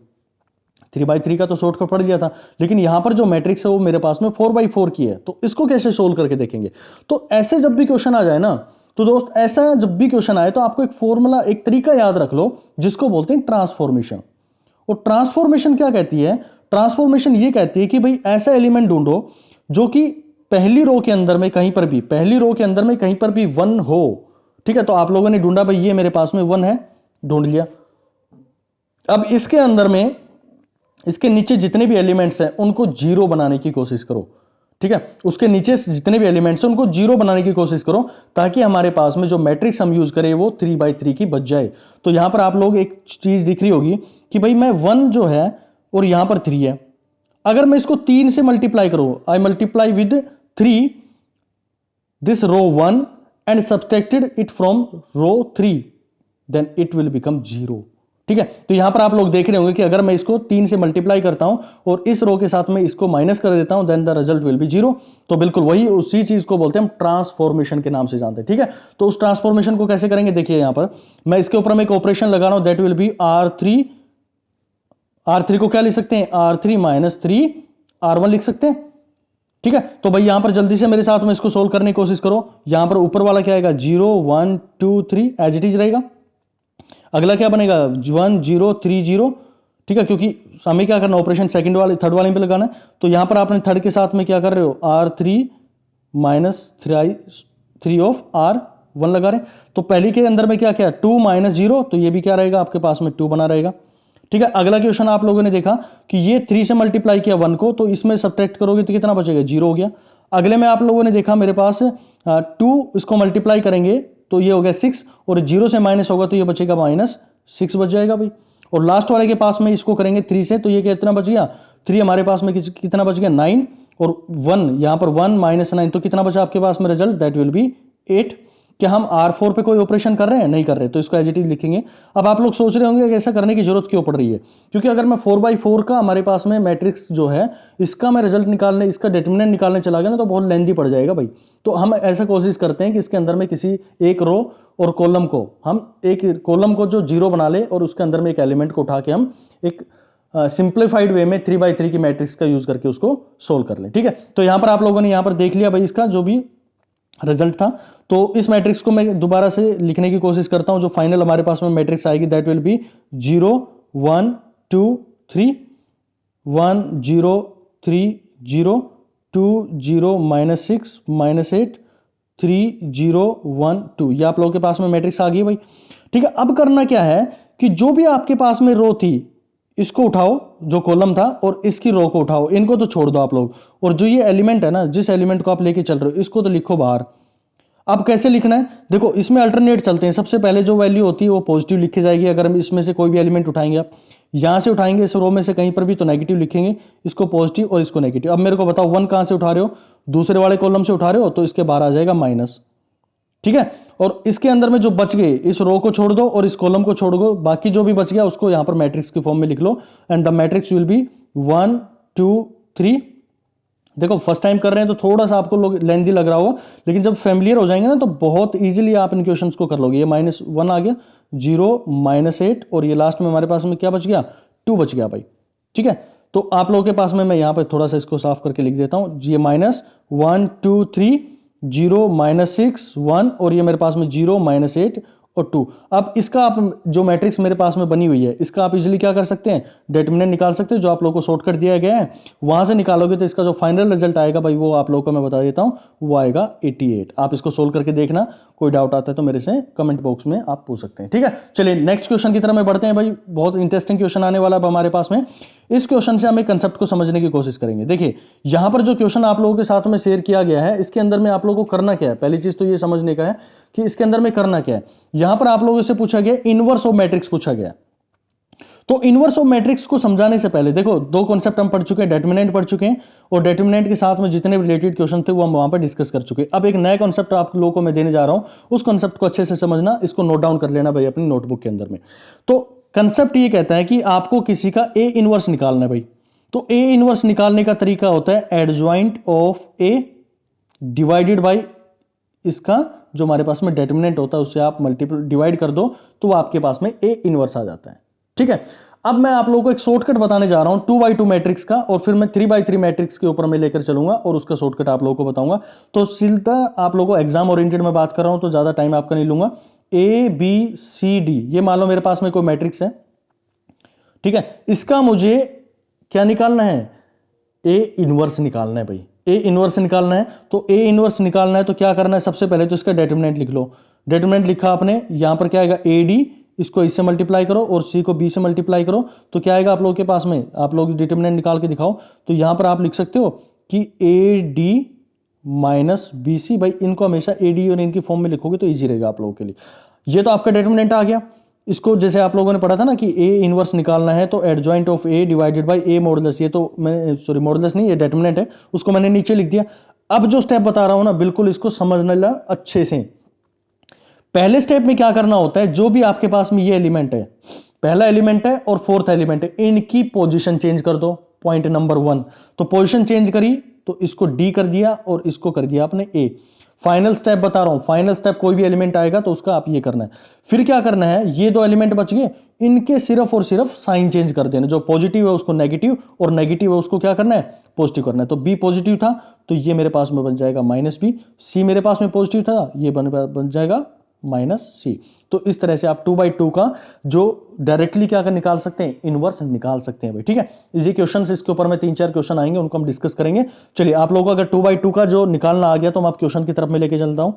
3x3 का तो शॉर्टकट पढ़ लिया था, लेकिन यहां पर जो मैट्रिक्स है वो मेरे पास में 4x4 की है। तो इसको कैसे सोल्व करके देखेंगे। तो ऐसे जब भी क्वेश्चन आ जाए ना, तो दोस्त ऐसा जब भी क्वेश्चन आए तो आपको एक फॉर्मूला, एक तरीका याद रख लो जिसको बोलते हैं ट्रांसफॉर्मेशन। और ट्रांसफॉर्मेशन क्या कहती है, ट्रांसफॉर्मेशन ये कहती है कि भाई ऐसा एलिमेंट ढूंढो जो कि पहली रो के अंदर में कहीं पर भी, पहली रो के अंदर में कहीं पर भी 1 हो। ठीक है, तो आप लोगों ने ढूंढा भाई ये मेरे पास में 1 है, ढूंढ लिया। अब इसके अंदर में, इसके नीचे जितने भी एलिमेंट्स हैं उनको 0 बनाने की कोशिश करो। ठीक है, उसके नीचे जितने भी एलिमेंट्स हैं उनको 0 बनाने की कोशिश करो, ताकि हमारे पास में जो मैट्रिक्स हम यूज करें वो 3x3 की बच जाए। तो यहां पर आप लोग एक चीज दिख रही होगी कि भाई मैं 1 जो है और यहां पर 3 है, अगर मैं इसको 3 से मल्टीप्लाई करूं, I multiply with 3 this row 1 and subtracted it from row 3, then it will become 0। ठीक है, तो यहां पर आप लोग देख रहे होंगे कि अगर मैं इसको 3 से मल्टीप्लाई करता हूं और इस रो के साथ में इसको माइनस कर देता हूं, then the result will be 0। तो बिल्कुल वही उसी चीज को बोलते हैं हम ट्रांसफॉर्मेशन के नाम से जानते हैं। ठीक है, तो उस ट्रांसफॉर्मेशन को कैसे करेंगे, देखिए यहां पर मैं इसके ऊपर में एक ऑपरेशन लगा रहा हूं, दैट विल बी R3 को क्या लिख सकते हैं, R3 माइनस 3 R1 लिख सकते हैं। ठीक है, तो भाई यहां पर जल्दी से मेरे साथ में इसको सोल्व करने की कोशिश करो। यहां पर ऊपर वाला क्या आएगा, 0 1 2 3 एज इट इज रहेगा। अगला क्या बनेगा, 1 0 3 0। ठीक है, क्योंकि हमें क्या करना, ऑपरेशन सेकंड वाले थर्ड वाले पे लगाना है। तो यहां पर आपने थर्ड के साथ में क्या कर रहे हो, R3 माइनस 3 ऑफ R1 लगा रहे हैं। तो पहली के अंदर में क्या क्या, 2 माइनस 0, तो ये भी क्या रहेगा आपके पास में 2 बना रहेगा। ठीक है, अगला क्वेश्चन आप लोगों ने देखा कि ये 3 से मल्टीप्लाई किया 1 को, तो इसमें सब्ट्रैक्ट करोगे तो कितना बचेगा, 0 हो गया। अगले में आप लोगों ने देखा मेरे पास 2 इसको मल्टीप्लाई करेंगे तो ये हो गया 6, और 0 से माइनस होगा तो ये बचेगा -6 बच जाएगा भाई। और लास्ट वाले के पास में इसको करेंगे 3 से, तो ये कितना बच गया, 3 हमारे पास में कितना बच गया, 9, और 1 यहां पर 1 माइनस 9, तो कितना बचा आपके पास में रिजल्ट, दैट विल बी 8। क्या हम R4 पे कोई ऑपरेशन कर रहे हैं, नहीं कर रहे, तो इसको एज इट इज लिखेंगे। अब आप लोग सोच रहे होंगे कि ऐसा करने की जरूरत क्यों पड़ रही है, क्योंकि अगर मैं 4x4 का हमारे पास में मैट्रिक्स जो है इसका मैं रिजल्ट निकालने, इसका डिटरमिनेंट निकालने चला गया ना तो बहुत लेंथी पड़ जाएगा भाई। तो हम ऐसा कोशिश करते हैं कि इसके अंदर में किसी एक रो और कॉलम को, हम एक कॉलम को जो 0 बना ले और उसके अंदर में एक एलिमेंट को उठा के हम एक सिंप्लीफाइड वे में 3x3 की मैट्रिक्स का यूज करके उसको सोल्व कर लें। ठीक है, तो यहां पर आप लोगों ने यहां पर देख लिया भाई इसका जो भी रिजल्ट था। तो इस मैट्रिक्स को मैं दोबारा से लिखने की कोशिश करता हूं। जो फाइनल हमारे पास में मैट्रिक्स आएगी दैट विल बी 0 1 2 3 1 0 3 0 2 0 -6 -8 3 0 1 2। ये आप लोगों के पास में मैट्रिक्स आ गई भाई। ठीक है, अब करना क्या है कि जो भी आपके पास में रो थी इसको उठाओ, जो कॉलम था, और इसकी रो को उठाओ, इनको तो छोड़ दो आप लोग। और जो ये एलिमेंट है ना, जिस एलिमेंट को आप लेके चल रहे हो, इसको तो लिखो बाहर। अब कैसे लिखना है, देखो इसमें अल्टरनेट चलते हैं। सबसे पहले जो वैल्यू होती है वो पॉजिटिव लिखी जाएगी। अगर हम इसमें से कोई भी एलिमेंट उठाएंगे, आप यहां से उठाएंगे इस रो में से कहीं पर भी, तो नेगेटिव लिखेंगे, इसको पॉजिटिव और इसको नेगेटिव। अब मेरे को बताओ 1 कहां से उठा रहे हो, दूसरे वाले कॉलम से उठा रहे हो, तो इसके बाहर आ जाएगा माइनस। ठीक है, और इसके अंदर में जो बच गए, इस रो को छोड़ दो और इस कॉलम को छोड़ दो, बाकी जो भी बच गया उसको यहां पर मैट्रिक्स की फॉर्म में लिख लो। And the matrix will be 1 2 3। देखो फर्स्ट टाइम कर रहे हैं तो थोड़ा सा आपको लोग लेंथी लग रहा होगा, लेकिन जब फैमिलियर हो जाएंगे ना तो बहुत इजीली आप इन क्वेश्चंस को कर लोगे। ये -1 आ गया, 0 -8, और ये लास्ट में हमारे पास में क्या बच गया, 2 बच गया भाई। ठीक है, तो आप लोगों के पास में मैं यहां पर थोड़ा सा इसको साफ करके लिख देता हूं। ये -1 2 3 0 -6 1, और ये मेरे पास में 0 -8 और 2। अब इसका आप जो मैट्रिक्स मेरे पास में बनी हुई है, इसका आप इजीली क्या कर सकते हैं, डिटरमिनेंट निकाल सकते हैं। जो आप लोगों को शॉर्टकट दिया गया है वहां से निकालोगे तो इसका जो फाइनल रिजल्ट आएगा भाई, वो आप लोगों को मैं बता देता हूं, वो आएगा 88। आप इसको सोल्व करके देखना, कोई डाउट आता है तो मेरे से कमेंट बॉक्स में आप पूछ सकते हैं। ठीक है, चलिए नेक्स्ट क्वेश्चन की तरफ में बढ़ते हैं भाई। बहुत इंटरेस्टिंग क्वेश्चन आने वाला है हमारे पास में। इस क्वेश्चन से हम एक कंसेप्ट को समझने की कोशिश करेंगे। देखिए यहां पर जो क्वेश्चन आप लोगों के साथ में शेयर किया गया है, इसके अंदर में आप लोगों को करना क्या है, पहली चीज तो ये समझने का है कि इसके अंदर में करना क्या है। यहां पर आप लोगों से पूछा गया इनवर्स ऑफ मैट्रिक्स पूछा गया। तो इनवर्स ऑफ मैट्रिक्स को समझाने से पहले देखो दो कॉन्सेप्ट हम पढ़ चुके हैं, डिटरमिनेंट पढ़ चुके हैं, और डिटरमिनेंट के साथ में जितने भी रिलेटेड क्वेश्चन थे वो हम वहां पर डिस्कस कर चुके हैं। अब एक नया कॉन्सेप्ट आप लोगों को मैं देने जा रहा हूं, उस कॉन्सेप्ट को अच्छे से समझना, इसको नोट डाउन कर लेना भाई अपनी नोटबुक के अंदर में। तो कंसेप्ट ये कहता है कि आपको किसी का ए इनवर्स निकालना है भाई। तो ए इनवर्स निकालने का तरीका होता है adjoint of A divided by इसका जो हमारे पास में डिटरमिनेंट होता है, उससे आप मल्टीपल डिवाइड कर दो तो वो आपके पास में ए इनवर्स आ जाता है। ठीक है, अब मैं आप लोगों को एक शॉर्टकट बताने जा रहा हूं 2x2 मैट्रिक्स का, और फिर मैं 3x3 मैट्रिक्स के ऊपर मैं लेकर चलूंगा और उसका शॉर्टकट आप लोगों को बताऊंगा। तो सीधा आप लोगों को एग्जाम ओरिएंटेड में बात कर रहा हूं तो ज्यादा टाइम आपका नहीं लूंगा। ए बी सी डी, ये मान लो मेरे पास में कोई मैट्रिक्स है। ठीक है, इसका मुझे क्या निकालना है, ए इनवर्स निकालना है भाई। ए इनवर्स निकालना है, तो ए इनवर्स निकालना है तो क्या करना है, सबसे पहले तो इसका डिटरमिनेंट लिख लो। डिटरमिनेंट लिखा आपने, यहां पर क्या आएगा ए डी, इसको इससे मल्टीप्लाई करो और सी को बी से मल्टीप्लाई करो, तो क्या आएगा आप लोगों के पास में, आप लोग डिटरमिनेंट निकाल के दिखाओ। तो यहां पर आप लिख सकते हो कि A D minus B C. भाई इनको हमेशा ए डी और इनकी फॉर्म में लिखोगे तो ईजी रहेगा आप लोगों के लिए। ये तो आपका डिटरमिनेंट आ गया। इसको जैसे आप लोगों ने पढ़ा था ना कि ए इनवर्स निकालना है तो adjoint of A divided by A modulus, ये तो मैं सॉरी मॉडुलस नहीं, ये डिटरमिनेंट है, उसको मैंने नीचे लिख दिया। अब जो स्टेप बता रहा हूं ना, बिल्कुल इसको समझने ला अच्छे से। पहले स्टेप में क्या करना होता है, जो भी आपके पास में ये एलिमेंट है, पहला एलिमेंट है और फोर्थ एलिमेंट है, इनकी पोजीशन चेंज कर दो। पॉइंट नंबर 1, तो पोजीशन चेंज करी तो इसको डी कर दिया और इसको कर दिया आपने ए। फाइनल स्टेप बता रहा हूं, फाइनल स्टेप कोई भी एलिमेंट आएगा तो उसका आप ये करना है। फिर क्या करना है, ये दो एलिमेंट बच गए, इनके सिर्फ और सिर्फ साइन चेंज कर देना। जो पॉजिटिव है उसको नेगेटिव और नेगेटिव है उसको क्या करना है, पॉजिटिव करना है। तो बी पॉजिटिव था तो ये मेरे पास में बन जाएगा -बी, सी मेरे पास में पॉजिटिव था, ये बन जाएगा -सी। तो इस तरह से आप 2x2 का जो डायरेक्टली क्या कर निकाल सकते हैं, इनवर्स निकाल सकते हैं भाई। ठीक है, ये क्वेश्चन इसके ऊपर में 3-4 क्वेश्चन आएंगे, उनको हम डिस्कस करेंगे। चलिए आप लोगों को अगर 2x2 का जो निकालना आ गया तो मैं आप क्वेश्चन की तरफ में लेके चलता हूं।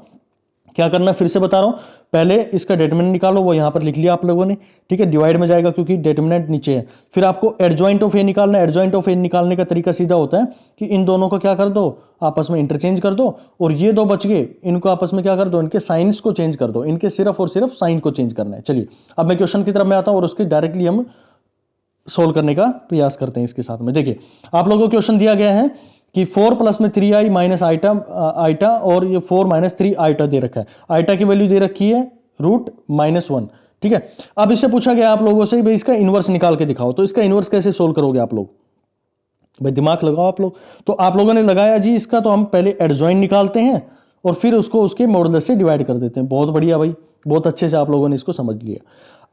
क्या करना है फिर से बता रहा हूं, पहले इसका डिटरमिनेंट निकालो, वो यहां पर लिख लिया आप लोगों ने। ठीक है, डिवाइड में जाएगा क्योंकि डिटरमिनेंट नीचे है। फिर आपको एडजॉइंट ऑफ ए निकालना है। एडजॉइंट ऑफ ए निकालने का तरीका सीधा होता है कि इन दोनों को क्या कर दो, आपस में इंटरचेंज कर दो, और ये दो बच गए, इनको आपस में क्या कर दो, इनके साइंस को चेंज कर दो, इनके सिर्फ और सिर्फ साइन को चेंज करना है। चलिए अब मैं क्वेश्चन की तरफ में आता हूं और उसकी डायरेक्टली हम सोल्व करने का प्रयास करते हैं। इसके साथ में देखिए आप लोगों को क्वेश्चन दिया गया है कि 4 + में 3i माइनस आइटा, और ये 4 - 3 आइटा दे रखा है। आइटा की वैल्यू दे रखी है √-1। ठीक है, अब इससे पूछा गया आप लोगों से भाई इसका इनवर्स निकाल के दिखाओ। तो इसका इनवर्स कैसे सोल्व करोगे आप लोग, भाई दिमाग लगाओ आप लोग। तो आप लोगों ने लगाया जी इसका, तो हम पहले एडजॉइंट निकालते हैं और फिर उसको उसके मॉडुलस से डिवाइड कर देते हैं। बहुत बढ़िया भाई, बहुत अच्छे से आप लोगों ने इसको समझ लिया।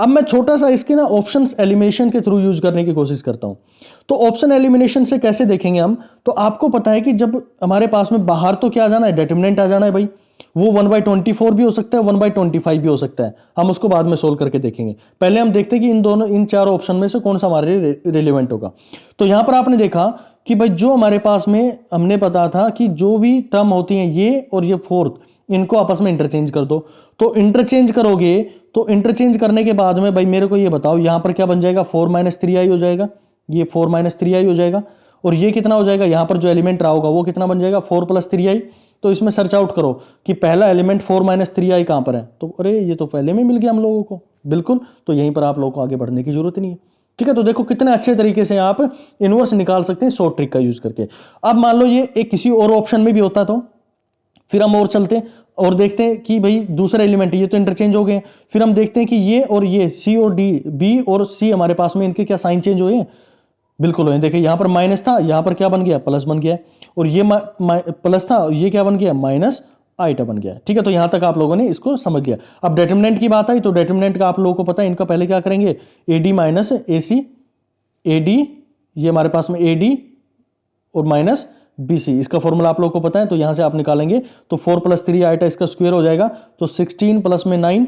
अब मैं छोटा सा इसके ना ऑप्शंस एलिमिनेशन के थ्रू यूज करने की कोशिश करता हूं। तो ऑप्शन एलिमिनेशन से कैसे देखेंगे हम, तो आपको पता है कि जब हमारे पास में बाहर तो क्या आ जाना है, डिटरमिनेंट आ जाना है भाई। वो 1/24 भी हो सकता है, 1/25 भी हो सकता है। हम उसको बाद में सोल्व करके देखेंगे। पहले हम देखते हैं कि इन चारों ऑप्शन में से कौन सा हमारे लिए रिलेवेंट होगा। तो यहां पर आपने देखा कि भाई जो हमारे पास में हमने पता था कि जो भी टर्म होती है ये और ये फोर्थ, इनको आपस में इंटरचेंज कर दो। तो इंटरचेंज करोगे तो इंटरचेंज करने के बाद में भाई मेरे को ये बताओ यहां पर क्या बन जाएगा, 4 - 3i हो जाएगा। ये 4 - 3i हो जाएगा। और ये कितना हो जाएगा, यहां पर जो एलिमेंट रहा होगा वो कितना बन जाएगा, 4 + 3i। तो इसमें सर्च आउट करो कि पहला एलिमेंट 4 - 3i कहां पर है। तो अरे ये तो पहले में मिल गया हम लोगों को, बिल्कुल। तो यहीं पर आप लोगों को आगे बढ़ने की जरूरत नहीं है। ठीक है, तो देखो कितने अच्छे तरीके से आप इनवर्स निकाल सकते हैं शॉर्ट ट्रिक का यूज करके। अब मान लो ये एक किसी और ऑप्शन में भी होता तो फिर हम और चलते हैं और देखते हैं कि भाई दूसरा एलिमेंट ये तो इंटरचेंज हो गए। फिर हम देखते हैं कि ये और ये सी और डी, बी और सी हमारे पास में इनके क्या साइन चेंज हुए हैं, बिल्कुल हुए। देखिए यहां पर माइनस था, यहां पर क्या बन गया, प्लस बन गया। और ये प्लस था, ये क्या बन गया, माइनस आइटा बन गया। ठीक है, तो यहां तक आप लोगों ने इसको समझ लिया। अब डिटरमिनेंट की बात आई तो डिटरमिनेंट का आप लोगों को पता है, इनका पहले क्या करेंगे, एडी माइनस एसी, एडी ये हमारे पास में एडी और माइनस बीसी, इसका फॉर्मूला आप लोगों को पता है। तो यहां से आप निकालेंगे तो 4 + 3 आइटा इसका स्क्वायर हो जाएगा, तो 16 प्लस में 9।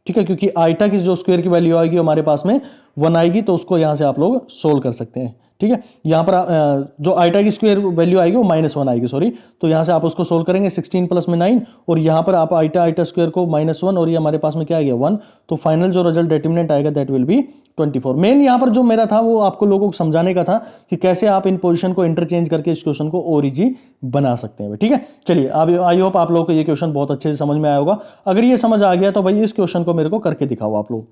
ठीक है, क्योंकि आइटा की जो स्क्वायर की वैल्यू आएगी हमारे पास में 1 आएगी, तो उसको यहां से आप लोग सोल्व कर सकते हैं। ठीक है, यहां पर जो आइटा की स्क्वायर वैल्यू आएगी वो -1 आएगी, सॉरी। तो यहां से आप उसको सोल्व करेंगे, 16 प्लस में 9, और यहां पर आप आइटा स्क्वायर को -1 और ये हमारे पास में क्या आ गया, 1। तो फाइनल जो रिजल्ट डिटरमिनेंट आएगा दैट विल बी 24। मेन यहां पर जो मेरा था वो आपको लोगों को समझाने का था कि कैसे आप इन पोजीशन को इंटरचेंज करके इस क्वेश्चन को और इजी बना सकते हैं। ठीक है, चलिए अब आई होप आप लोगों को ये क्वेश्चन बहुत अच्छे से समझ में आया होगा। अगर ये समझ आ गया तो भाई इस क्वेश्चन को मेरे को करके दिखाओ आप लोग।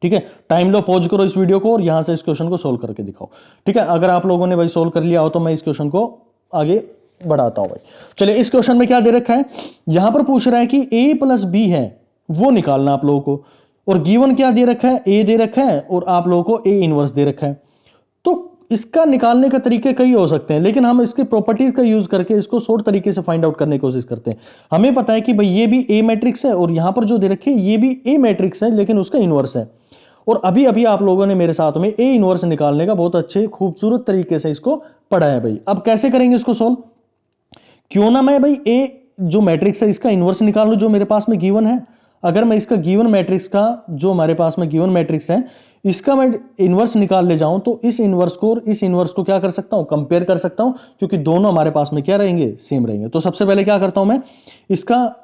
ठीक है, टाइम लो, पॉज करो इस वीडियो को और यहां से इस क्वेश्चन को सोल्व करके दिखाओ। ठीक है, अगर आप लोगों ने भाई सोल्व कर लिया हो तो मैं इस क्वेश्चन को आगे बढ़ाता हूं भाई। चलिए, इस क्वेश्चन में क्या दे रखा है, यहां पर पूछ रहा है कि a + b है वो निकालना आप लोगों को, और गिवन क्या दे रखा है, a दे रखा है और आप लोगों को a इनवर्स दे रखा है। तो इसका निकालने का तरीके कई हो सकते हैं, लेकिन हम इसके प्रॉपर्टीज का यूज करके इसको शॉर्ट तरीके से फाइंड आउट करने की कोशिश करते हैं। हमें पता है कि भाई ये भी ए मैट्रिक्स है और यहां पर जो दे रखे ये भी ए मैट्रिक्स है, लेकिन उसका इनवर्स है। और अभी अभी आप लोगों ने मेरे साथ में ए इनवर्स निकालने का बहुत अच्छे खूबसूरत तरीके से इसको पढ़ा है भाई। अब कैसे करेंगे इसको सोल्व, क्यों ना मैं भाई ए जो मैट्रिक्स है इसका इनवर्स निकाल लूं जो मेरे पास में गिवन है। अगर मैं इसका गिवन मैट्रिक्स का जो हमारे पास में गिवन मैट्रिक्स है इसका मैं इनवर्स निकाल ले जाऊं तो इस इनवर्स को और इस इनवर्स को क्या कर सकता हूं, कंपेयर कर सकता हूं, क्योंकि दोनों हमारे पास में क्या रहेंगे, सेम रहेंगे। तो सबसे पहले क्या करता हूं मैं, इसका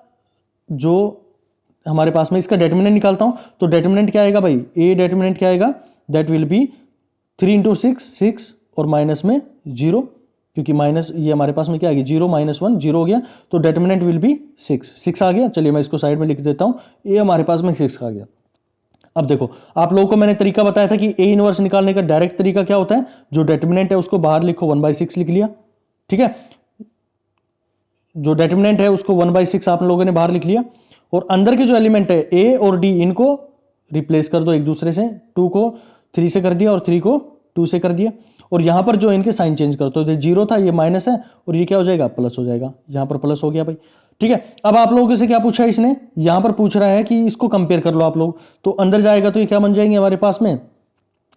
जो हमारे पास में इसका डिटरमिनेंट निकालता हूं। तो डिटरमिनेंट क्या आएगा भाई, ए डिटरमिनेंट क्या आएगा, दैट विल बी 3 × 6 6 और माइनस में 0, क्योंकि माइनस ये हमारे पास में क्या आ गया, 0 - 1 0 हो गया। तो डिटरमिनेंट विल बी 6 आ गया। चलिए मैं इसको साइड में लिख देता हूं, ये हमारे पास में 6 आ गया। अब देखो आप लोगों को मैंने तरीका बताया था कि ए इनवर्स निकालने का डायरेक्ट तरीका क्या होता है, जो डिटरमिनेंट है उसको बाहर लिखो, 1/6 लिख लिया। ठीक है, जो डिटरमिनेंट है उसको 1/6 आप लोगों ने बाहर लिख लिया, और अंदर के जो एलिमेंट है ए और डी इनको रिप्लेस कर दो एक दूसरे से। 2 को 3 से कर दिया और 3 को 2 से कर दिया, और यहां पर जो इनके साइन चेंज कर दो, तो 0 था ये माइनस है और ये क्या हो जाएगा, प्लस हो जाएगा। यहां पर प्लस हो गया भाई। ठीक है, अब आप लोगों से क्या पूछा है इसने, यहां पर पूछ रहा है कि इसको कंपेयर कर लो आप लोग। तो अंदर जाएगा तो ये क्या बन जाएंगे हमारे पास में,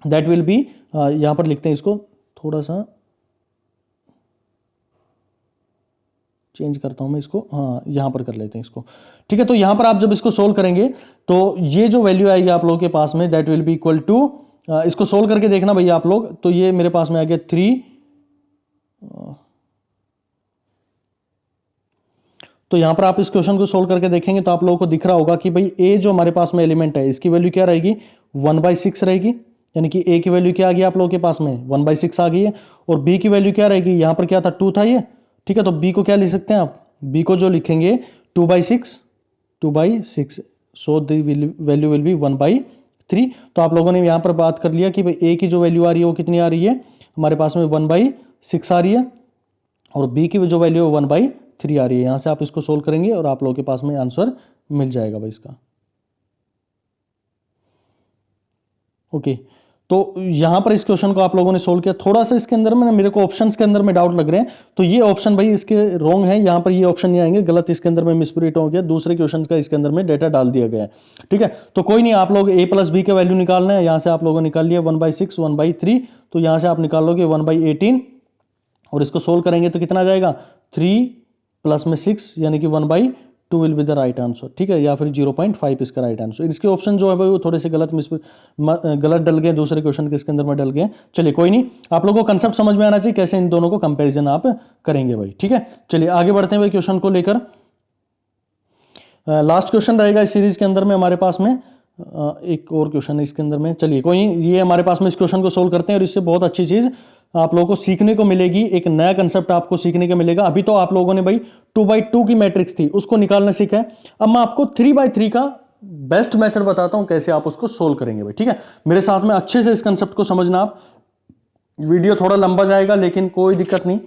दैट विल बी, यहां पर लिखते हैं इसको, थोड़ा सा चेंज करता हूं मैं इसको, हाँ यहां पर कर लेते हैं इसको। ठीक है, तो यहां पर आप जब इसको सोल्व करेंगे तो ये जो वैल्यू आएगी आप लोगों के पास में, that will be equal to, इसको सोल्व करके देखना भैया आप लोग। तो ये मेरे पास में आ गया 3, तो यहां पर आप इस क्वेश्चन को सोल्व करके देखेंगे तो आप लोगों को दिख रहा होगा कि भाई ए जो हमारे पास में एलिमेंट है इसकी वैल्यू क्या रहेगी, 1/6 रहेगी। यानी कि ए की वैल्यू क्या आ गई आप लोगों के पास में, 1/6 आ गई है। और बी की वैल्यू क्या रहेगी, यहां पर क्या था, 2 था ये। ठीक है, तो बी को क्या लिख सकते हैं आप, बी को जो लिखेंगे 2/6, so the value will B 1/3। तो आप लोगों ने यहां पर बात कर लिया कि भाई ए की जो वैल्यू आ रही है वो कितनी आ रही है, हमारे पास में 1/6 आ रही है, और बी की जो वैल्यू है 1/3 आ रही है। यहां से आप इसको सोल्व करेंगे और आप लोगों के पास में आंसर मिल जाएगा भाई इसका। ओके, तो यहाँ पर इस क्वेश्चन को आप लोगों ने सोल्व किया। थोड़ा सा इसके अंदर में मेरे को ऑप्शंस के अंदर में डाउट लग रहे हैं, तो ये ऑप्शन भाई इसके रॉन्ग है, यहाँ पर ये ऑप्शन नहीं आएंगे, गलत इसके अंदर में मिसप्रिंट हो गया, दूसरे क्वेश्चन का इसके अंदर में डेटा डाल दिया गया है। ठीक है, तो कोई नहीं, आप लोग a प्लस बी का वैल्यू निकालना है। यहाँ से आप लोगों ने निकाल लिया 1/6 1/3, तो यहाँ से आप निकाल लोगे 1/18 और इसको सोल्व करेंगे तो कितना आ जाएगा 3 प्लस में 6 यानी कि 1/2 will be the right answer. ठीक है, या फिर 0.5 इसका राइट आंसर। इसके ऑप्शन जो है भाई वो थोड़े से गलत डल गए, दूसरे क्वेश्चन के इसके अंदर में डल गए। चलिए कोई नहीं, आप लोगों को कंसेप्ट समझ में आना चाहिए कैसे इन दोनों को कंपैरिजन आप करेंगे भाई। ठीक है, चलिए आगे बढ़ते हैं भाई क्वेश्चन को लेकर। लास्ट क्वेश्चन रहेगा इस सीरीज के अंदर में हमारे पास में, एक और क्वेश्चन है इसके अंदर में। चलिए कोई नहीं, ये हमारे पास में इस क्वेश्चन को सोल्व करते हैं और इससे बहुत अच्छी चीज आप लोगों को सीखने को मिलेगी, एक नया कंसेप्ट आपको सीखने को मिलेगा। अभी तो आप लोगों ने भाई 2/2 की मैट्रिक्स थी उसको निकालना सीखा है, अब मैं आपको 3/3 का बेस्ट मेथड बताता हूं कैसे आप उसको सोल्व करेंगे भाई। ठीक है, मेरे साथ में अच्छे से इस कंसेप्ट को समझना। आप वीडियो थोड़ा लंबा जाएगा लेकिन कोई दिक्कत नहीं,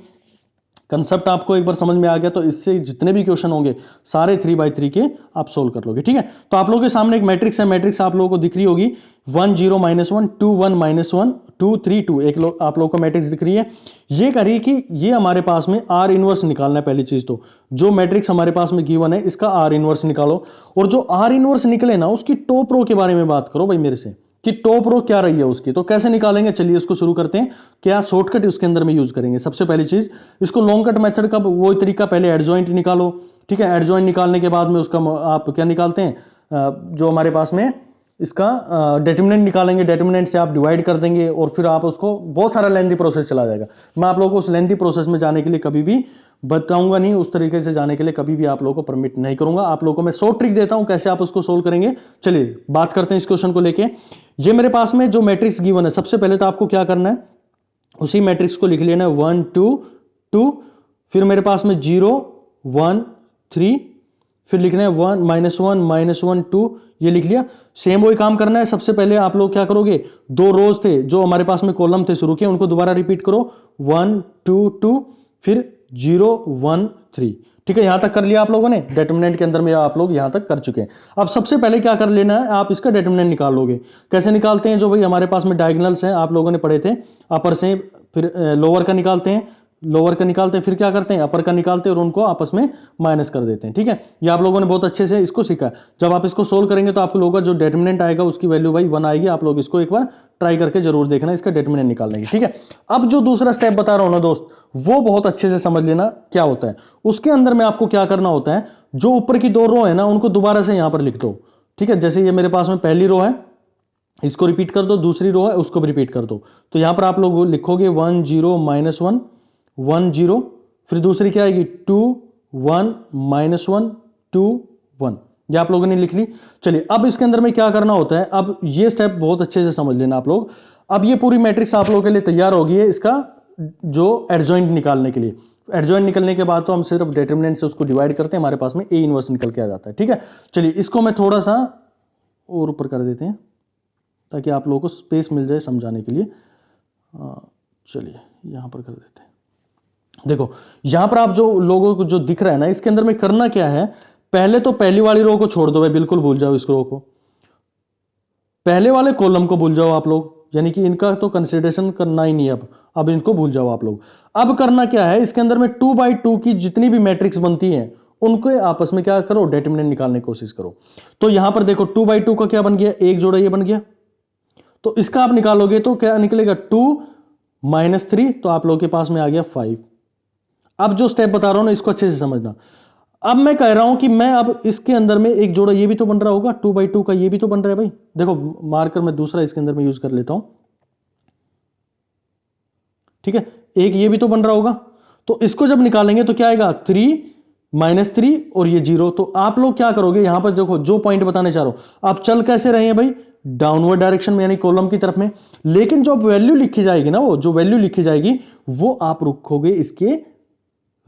कंसेप्ट आपको एक बार समझ में आ गया तो इससे जितने भी क्वेश्चन होंगे सारे 3/3 के आप सोल्व कर लोगे। ठीक है, तो आप लोगों के सामने एक मैट्रिक्स है, मैट्रिक्स आप लोगों को दिख रही होगी 1 0 -1 2 1 -1 2 3 2, एक आप लोगों को मैट्रिक्स दिख रही है। ये करिए कि ये हमारे पास में आर इनवर्स निकालना है। पहली चीज तो जो मैट्रिक्स हमारे पास में गिवन है इसका आर इनवर्स निकालो, और जो आर इनवर्स निकले ना उसकी टॉप रो के बारे में बात करो भाई मेरे से कि टॉप रो क्या रही है उसकी, तो कैसे निकालेंगे। चलिए इसको शुरू करते हैं, क्या शॉर्टकट उसके अंदर में यूज करेंगे। सबसे पहली चीज इसको लॉन्ग कट मेथड का वो तरीका, पहले एडजॉइंट निकालो। ठीक है, एडजॉइंट निकालने के बाद में उसका आप क्या निकालते हैं, जो हमारे पास में इसका डिटरमिनेंट निकालेंगे, डिटरमिनेंट से आप डिवाइड कर देंगे और फिर आप उसको, बहुत सारा लेंथी प्रोसेस चला जाएगा। मैं आप लोगों को उस लेंथी प्रोसेस में जाने के लिए कभी भी बताऊंगा नहीं, उस तरीके से जाने के लिए कभी भी आप लोगों को परमिट नहीं करूंगा। आप लोगों को मैं शॉर्ट ट्रिक देता हूं कैसे आप उसको सोल्व करेंगे। चलिए बात करते हैं इस क्वेश्चन को लेके। ये मेरे पास में जो मैट्रिक्स गिवन है, सबसे पहले तो आपको क्या करना है, उसी मैट्रिक्स को लिख लेना है 1 2 2, फिर मेरे पास में 0 1 3, फिर लिखना है 1 -1 -1 2, ये लिख लिया। सेम वही काम करना है। सबसे पहले आप लोग क्या करोगे, दो रोज थे जो हमारे पास में कॉलम थे शुरू के, उनको दोबारा रिपीट करो 1 2 2, फिर 0 1 3। ठीक है, यहां तक कर लिया आप लोगों ने, डिटरमिनेंट के अंदर में आप लोग यहां तक कर चुके हैं। अब सबसे पहले क्या कर लेना है, आप इसका डिटरमिनेंट निकाल लोगे। कैसे निकालते हैं, जो भाई हमारे पास में डायगोनल्स हैं आप लोगों ने पढ़े थे, अपर से फिर लोअर का निकालते हैं, लोअर का निकालते हैं, फिर क्या करते हैं अपर का निकालते हैं और उनको आपस में माइनस कर देते हैं। ठीक है, ये आप लोगों ने बहुत अच्छे से इसको सीखा है। जब आप इसको सोल्व करेंगे तो आप लोगों का जो डिटरमिनेंट आएगा उसकी वैल्यू भाई 1 आएगी। आप लोग इसको एक बार ट्राई करके जरूर देखना, इसका डिटरमिनेंट निकालने की। ठीक है, अब जो दूसरा स्टेप बता रहा हूं ना दोस्त, वो बहुत अच्छे से समझ लेना क्या होता है। उसके अंदर में आपको क्या करना होता है, जो ऊपर की दो रो है ना उनको दोबारा से यहां पर लिख दो। ठीक है, जैसे ये मेरे पास में पहली रो है, इसको रिपीट कर दो, दूसरी रो है उसको भी रिपीट कर दो। तो यहां पर आप लोग लिखोगे 1 0 -1 1 0, फिर दूसरी क्या आएगी 2 1 -1 2 1, ये आप लोगों ने लिख ली। चलिए अब इसके अंदर में क्या करना होता है, अब ये स्टेप बहुत अच्छे से समझ लेना आप लोग। अब ये पूरी मैट्रिक्स आप लोगों के लिए तैयार होगी है इसका जो एडजॉइंट निकालने के लिए। एडजॉइंट निकलने के बाद तो हम सिर्फ डिटरमिनेंट से उसको डिवाइड करते हैं, हमारे पास में ए इनवर्स निकल के आ जाता है। ठीक है, चलिए इसको मैं थोड़ा सा और ऊपर कर देते हैं ताकि आप लोगों को स्पेस मिल जाए समझाने के लिए। चलिए यहां पर कर देते हैं। देखो यहां पर आप जो लोगों को जो दिख रहा है ना, इसके अंदर में करना क्या है, पहले तो पहली वाली रो को छोड़ दो भाई, बिल्कुल भूल जाओ इस रो को, पहले वाले कॉलम को भूल जाओ आप लोग, यानी कि इनका तो कंसिडरेशन करना ही नहीं है। अब इनको भूल जाओ आप लोग। अब करना क्या है, इसके अंदर में 2/2 की जितनी भी मैट्रिक्स बनती हैं उनको आपस में क्या करो, डिटरमिनेंट निकालने की कोशिश करो। तो यहां पर देखो 2/2 का क्या बन गया, एक जोड़ा ये बन गया, तो इसका आप निकालोगे तो क्या निकलेगा 2 -3, तो आप लोगों के पास में आ गया 5। अब जो स्टेप बता रहा हूं ना इसको अच्छे से समझना। अब मैं कह रहा हूं कि मैं अब इसके अंदर में एक जोड़ा ये भी तो बन रहा होगा, 2/2 का ये भी तो बन रहा है भाई। देखो मार्कर मैं दूसरा इसके अंदर में यूज कर लेता हूं। ठीक है, एक ये भी तो बन रहा होगा, तो इसको जब निकालेंगे तो क्या आएगा 3 -3 और ये 0। तो आप लोग क्या करोगे, यहां पर देखो जो पॉइंट बताने चाह रहा हूं, आप चल कैसे रहे हैं भाई, डाउनवर्ड डायरेक्शन में यानी कॉलम की तरफ में। लेकिन जो वैल्यू लिखी जाएगी ना, वो जो वैल्यू लिखी जाएगी वो आप रखोगे इसके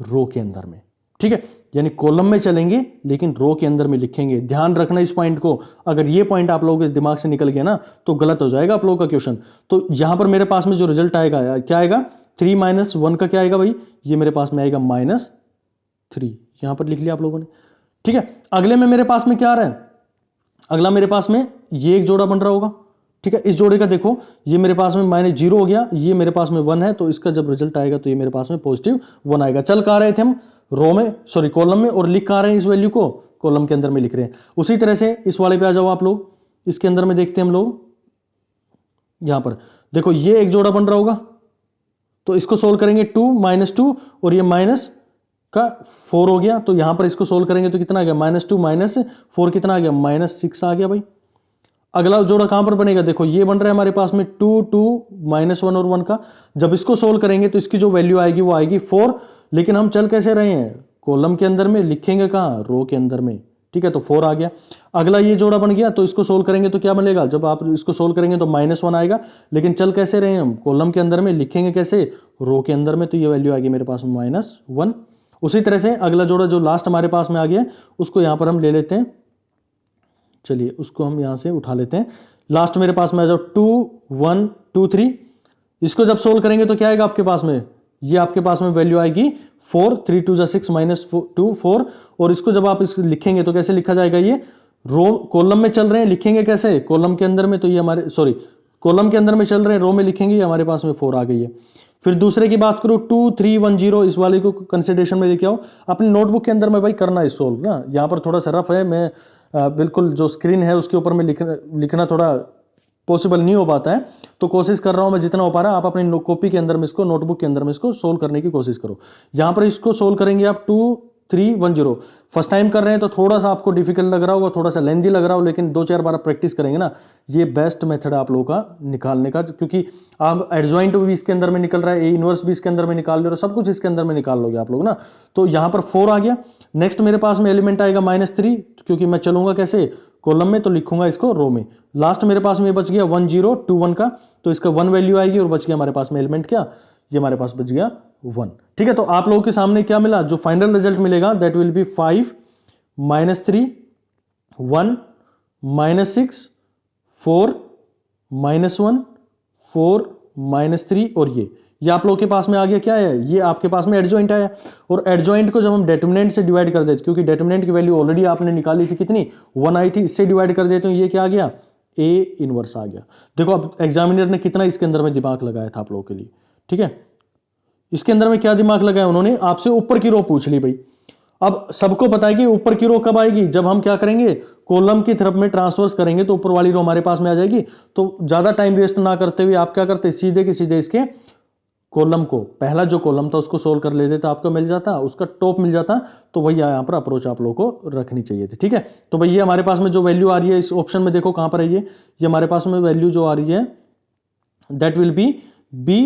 रो के अंदर में। ठीक है, यानी कॉलम में चलेंगे लेकिन रो के अंदर में लिखेंगे। ध्यान रखना इस पॉइंट को, अगर ये पॉइंट आप लोगों के दिमाग से निकल गया ना तो गलत हो जाएगा आप लोगों का क्वेश्चन। तो यहां पर मेरे पास में जो रिजल्ट आएगा क्या आएगा, 3 -1 का क्या आएगा भाई, ये मेरे पास में आएगा -3, यहां पर लिख लिया आप लोगों ने। ठीक है, अगले में मेरे पास में क्या आ रहा है, अगला मेरे पास में ये एक जोड़ा बन रहा होगा, ठीक है। इस जोड़े का देखो, ये मेरे पास में -0 हो गया, ये मेरे पास में 1 है, तो इसका जब रिजल्ट आएगा तो ये मेरे पास में +1 आएगा। चल कहाँ रहे थे हम, रो में, सॉरी कॉलम में, और लिख कहाँ रहे हैं इस वैल्यू को, कॉलम के अंदर में लिख रहे हैं। उसी तरह से इस वाले पे आ जाओ आप लोग, इसके अंदर में देखते हैं हम लोग, यहां पर देखो ये एक जोड़ा बन रहा होगा, तो इसको सोल्व करेंगे 2 -2 और ये माइनस का 4 हो गया, तो यहां पर इसको सोल्व करेंगे तो कितना आ गया, -2 -4 कितना आ गया, -6 आ गया भाई। अगला जोड़ा कहां पर बनेगा, देखो ये बन रहा है हमारे पास में 2 2 -1 और 1 का, जब इसको सोल्व करेंगे तो इसकी जो वैल्यू आएगी वो आएगी 4, लेकिन हम चल कैसे रहे हैं, कॉलम के अंदर में, लिखेंगे कहां, रो के अंदर में, ठीक है, तो 4 आ गया। अगला ये जोड़ा बन गया, तो इसको सोल्व करेंगे तो क्या बनेगा, जब आप इसको सोल्व करेंगे तो -1 आएगा, लेकिन चल कैसे रहे हैं हम, कॉलम के अंदर में, लिखेंगे कैसे, रो के अंदर में, तो ये वैल्यू आ गई मेरे पास में -1। उसी तरह से अगला जोड़ा जो लास्ट हमारे पास में आ गया, उसको यहां पर हम ले लेते हैं, चलिए उसको हम यहां से उठा लेते हैं। लास्ट मेरे पास में आ जाओ 2 1 2 3, इसको जब सोल्व करेंगे तो क्या आएगा आपके पास में, ये आपके पास में वैल्यू आएगी 4, 3 2 6 -2 4, और इसको जब आप इसको लिखेंगे तो कैसे लिखा जाएगा, ये रो कॉलम में चल रहे हैं, लिखेंगे कैसे, कॉलम के अंदर में, तो ये हमारे सॉरी कॉलम के अंदर में चल रहे हैं, रो में लिखेंगे, ये हमारे पास में 4 आ गई है। फिर दूसरे की बात करो 2 3 1 0, इस वाले को कंसिडरेशन में लेके आओ अपनी नोटबुक के अंदर में भाई, करना है सोल्व ना, यहाँ पर थोड़ा सा रफ है, मैं बिल्कुल जो स्क्रीन है उसके ऊपर में लिखना थोड़ा पॉसिबल नहीं हो पाता है, तो कोशिश कर रहा हूं मैं जितना हो पा रहा है, आप अपनी कॉपी के अंदर में इसको, नोटबुक के अंदर में इसको सोल्व करने की कोशिश करो। यहां पर इसको सोल्व करेंगे आप 2 3 1 0, फर्स्ट टाइम कर रहे हैं तो थोड़ा सा आपको डिफिकल्ट लग रहा होगा, थोड़ा सा लेंथी लग रहा हो, लेकिन 2-4 बार प्रैक्टिस करेंगे ना, ये बेस्ट मेथड है आप लोगों का निकालने का, क्योंकि आप एडजॉइंट भी इसके अंदर में निकल रहा है, ए इनवर्स भी इसके अंदर में निकाल रहे हो, सब कुछ इसके अंदर में निकाल लोगे आप लोग ना। तो यहां पर 4 आ गया। नेक्स्ट मेरे पास में एलिमेंट आएगा -3, क्योंकि मैं चलूंगा कैसे, कॉलम में, तो लिखूंगा इसको रो में। लास्ट मेरे पास में बच गया 1 0 2 1 का, तो इसका 1 वैल्यू आएगी, और बच गया हमारे पास में एलिमेंट क्या, ये हमारे पास बच गया 1। ठीक है, तो आप लोगों के सामने क्या मिला, जो फाइनल रिजल्ट मिलेगा दैट विल बी 5 -3 1 -6 4 -1 4 -3, और ये आप लोगों के पास में आ गया क्या है, ये आपके पास में एडजॉइंट आया। और एडजॉइंट को जब हम डेटर्मिनेंट से डिवाइड कर देते, क्योंकि डेटर्मिनेंट की वैल्यू ऑलरेडी आपने निकाली थी कितनी, 1 आई थी, इससे डिवाइड कर देते हैं, ये क्या आ गया, ए इनवर्स आ गया। देखो अब एग्जामिनर ने कितना इसके अंदर में दिमाग लगाया था आप लोगों के लिए। ठीक है, इसके अंदर में क्या दिमाग लगाया उन्होंने, आपसे ऊपर की रो पूछ ली भाई। अब सबको पता है कि ऊपर की रो कब आएगी, जब हम क्या करेंगे, कॉलम की तरफ में ट्रांसवर्स करेंगे तो ऊपर वाली रो हमारे पास में आ जाएगी। तो ज्यादा टाइम वेस्ट ना करते हुए आप क्या करते, सीधे के सीधे इसके कॉलम को, पहला जो कॉलम था उसको सोल्व कर लेते, तो आपको मिल जाता, उसका टॉप मिल जाता। तो वही यहाँ पर अप्रोच आप लोगों को रखनी चाहिए थी। ठीक है, तो भैया हमारे पास में जो वैल्यू आ रही है इस ऑप्शन में, देखो कहां पर है ये हमारे पास में वैल्यू जो आ रही है, that will be B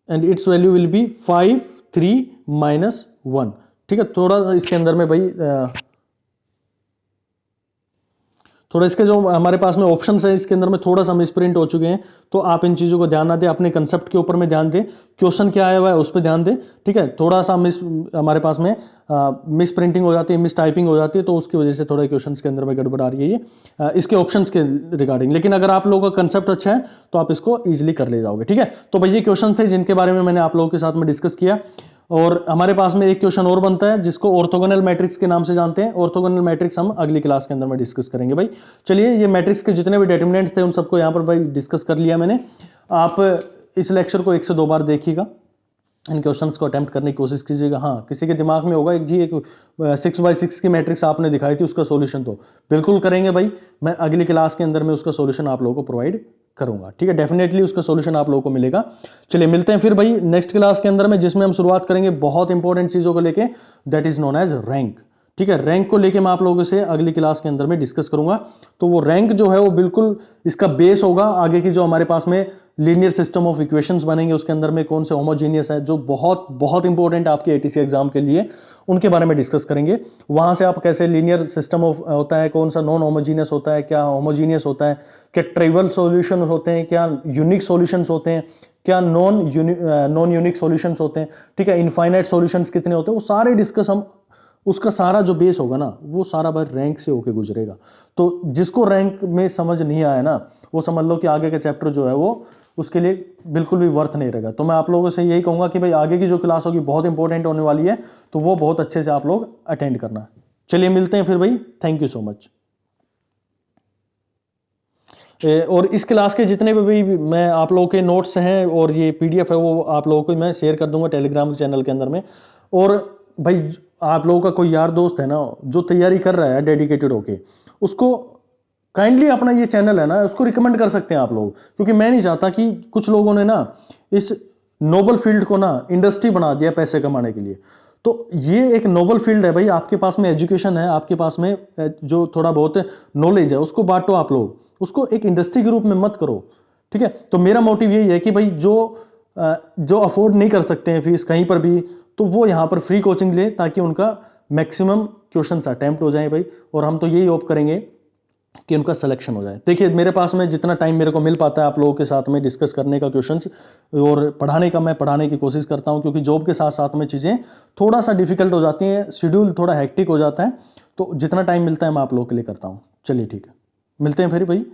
and its value will be 5 3 -1। ठीक है, थोड़ा इसके अंदर में भाई थोड़ा इसके जो हमारे पास में ऑप्शंस है इसके अंदर में थोड़ा सा मिसप्रिंट हो चुके हैं, तो आप इन चीज़ों को ध्यान ना दें, अपने कंसेप्ट के ऊपर में ध्यान दें, क्वेश्चन क्या आया हुआ है उस पर ध्यान दें। ठीक है, थोड़ा सा हमारे पास में मिस प्रिंटिंग हो जाती है, मिस टाइपिंग हो जाती है, तो उसकी वजह से थोड़ा क्वेश्चन के अंदर में गड़बड़ आ रही है ये इसके ऑप्शन के रिगार्डिंग। लेकिन अगर आप लोगों का कंसेप्ट अच्छा है तो आप इसको ईजिली कर ले जाओगे। ठीक है, तो भाई ये क्वेश्चन थे जिनके बारे में मैंने आप लोगों के साथ में डिस्कस किया। और हमारे पास में एक क्वेश्चन और बनता है जिसको ऑर्थोगोनल मैट्रिक्स के नाम से जानते हैं। ऑर्थोगोनल मैट्रिक्स हम अगली क्लास के अंदर में डिस्कस करेंगे भाई। चलिए, ये मैट्रिक्स के जितने भी डिटरमिनेंट्स थे उन सबको यहाँ पर भाई डिस्कस कर लिया मैंने। आप इस लेक्चर को 1 से 2 बार देखिएगा, इन क्वेश्चंस को अटेम्प्ट करने की कोशिश कीजिएगा। हाँ, किसी के दिमाग में होगा एक 6x6 की मैट्रिक्स आपने दिखाई थी, उसका सॉल्यूशन तो बिल्कुल करेंगे भाई। मैं अगली क्लास के अंदर में उसका सॉल्यूशन आप लोगों को प्रोवाइड करूंगा। ठीक है, डेफिनेटली उसका सॉल्यूशन आप लोगों को मिलेगा। चलिए मिलते हैं फिर भाई नेक्स्ट क्लास के अंदर में, जिसमें हम शुरुआत करेंगे बहुत इंपॉर्टेंट चीजों को लेके, that is known as rank. ठीक है, रैंक को लेके मैं आप लोगों से अगली क्लास के अंदर में डिस्कस करूंगा। तो वो रैंक जो है वो बिल्कुल इसका बेस होगा आगे की जो हमारे पास में लीनियर सिस्टम ऑफ इक्वेशंस बनेंगे, उसके अंदर में कौन से होमोजीनियस है, जो बहुत बहुत इंपॉर्टेंट आपके एटीसी एग्जाम के लिए, उनके बारे में डिस्कस करेंगे। वहां से आप कैसे लीनियर सिस्टम ऑफ होता है, कौन सा नॉन होमोजीनियस होता है, क्या होमोजीनियस होता है, क्या ट्रिवियल सॉल्यूशन होते हैं, क्या यूनिक सॉल्यूशंस होते हैं, क्या नॉन यूनिक सॉल्यूशंस होते हैं। ठीक है, इनफाइनाइट सॉल्यूशंस कितने होते हैं, वो सारे डिस्कस हम, उसका सारा जो बेस होगा ना वो सारा बार रैंक से होके गुजरेगा। तो जिसको रैंक में समझ नहीं आया ना, वो समझ लो कि आगे का चैप्टर जो है वो उसके लिए बिल्कुल भी वर्थ नहीं रहेगा। तो मैं आप लोगों से यही कहूंगा कि भाई आगे की जो क्लास होगी बहुत इंपॉर्टेंट होने वाली है, तो वो बहुत अच्छे से आप लोग अटेंड करना। चलिए मिलते हैं फिर भाई, थैंक यू सो मच। और इस क्लास के जितने भी मैं आप लोगों के नोट्स हैं और ये पीडीएफ है वो आप लोगों को मैं शेयर कर दूंगा टेलीग्राम चैनल के अंदर में। और भाई आप लोगों का कोई यार दोस्त है ना जो तैयारी कर रहा है डेडिकेटेड होके, उसको काइंडली अपना ये चैनल है ना उसको रिकमेंड कर सकते हैं आप लोग, क्योंकि मैं नहीं चाहता कि कुछ लोगों ने ना इस नोबल फील्ड को ना इंडस्ट्री बना दिया पैसे कमाने के लिए। तो ये एक नोबल फील्ड है भाई, आपके पास में एजुकेशन है, आपके पास में जो थोड़ा बहुत नॉलेज है उसको बांटो आप लोग, उसको एक इंडस्ट्री के रूप में मत करो। ठीक है, तो मेरा मोटिव यही है कि भाई जो अफोर्ड नहीं कर सकते हैं फीस कहीं पर भी, तो वो यहाँ पर फ्री कोचिंग ले ताकि उनका मैक्सिमम क्वेश्चन अटेम्प्ट हो जाए भाई, और हम तो यही होप करेंगे कि उनका सिलेक्शन हो जाए। देखिए मेरे पास में जितना टाइम मेरे को मिल पाता है आप लोगों के साथ में डिस्कस करने का क्वेश्चंस और पढ़ाने का, मैं पढ़ाने की कोशिश करता हूं, क्योंकि जॉब के साथ साथ में चीज़ें थोड़ा सा डिफिकल्ट हो जाती हैं, शेड्यूल थोड़ा हेक्टिक हो जाता है, तो जितना टाइम मिलता है मैं आप लोगों के लिए करता हूँ। चलिए ठीक है, मिलते हैं फिर भाई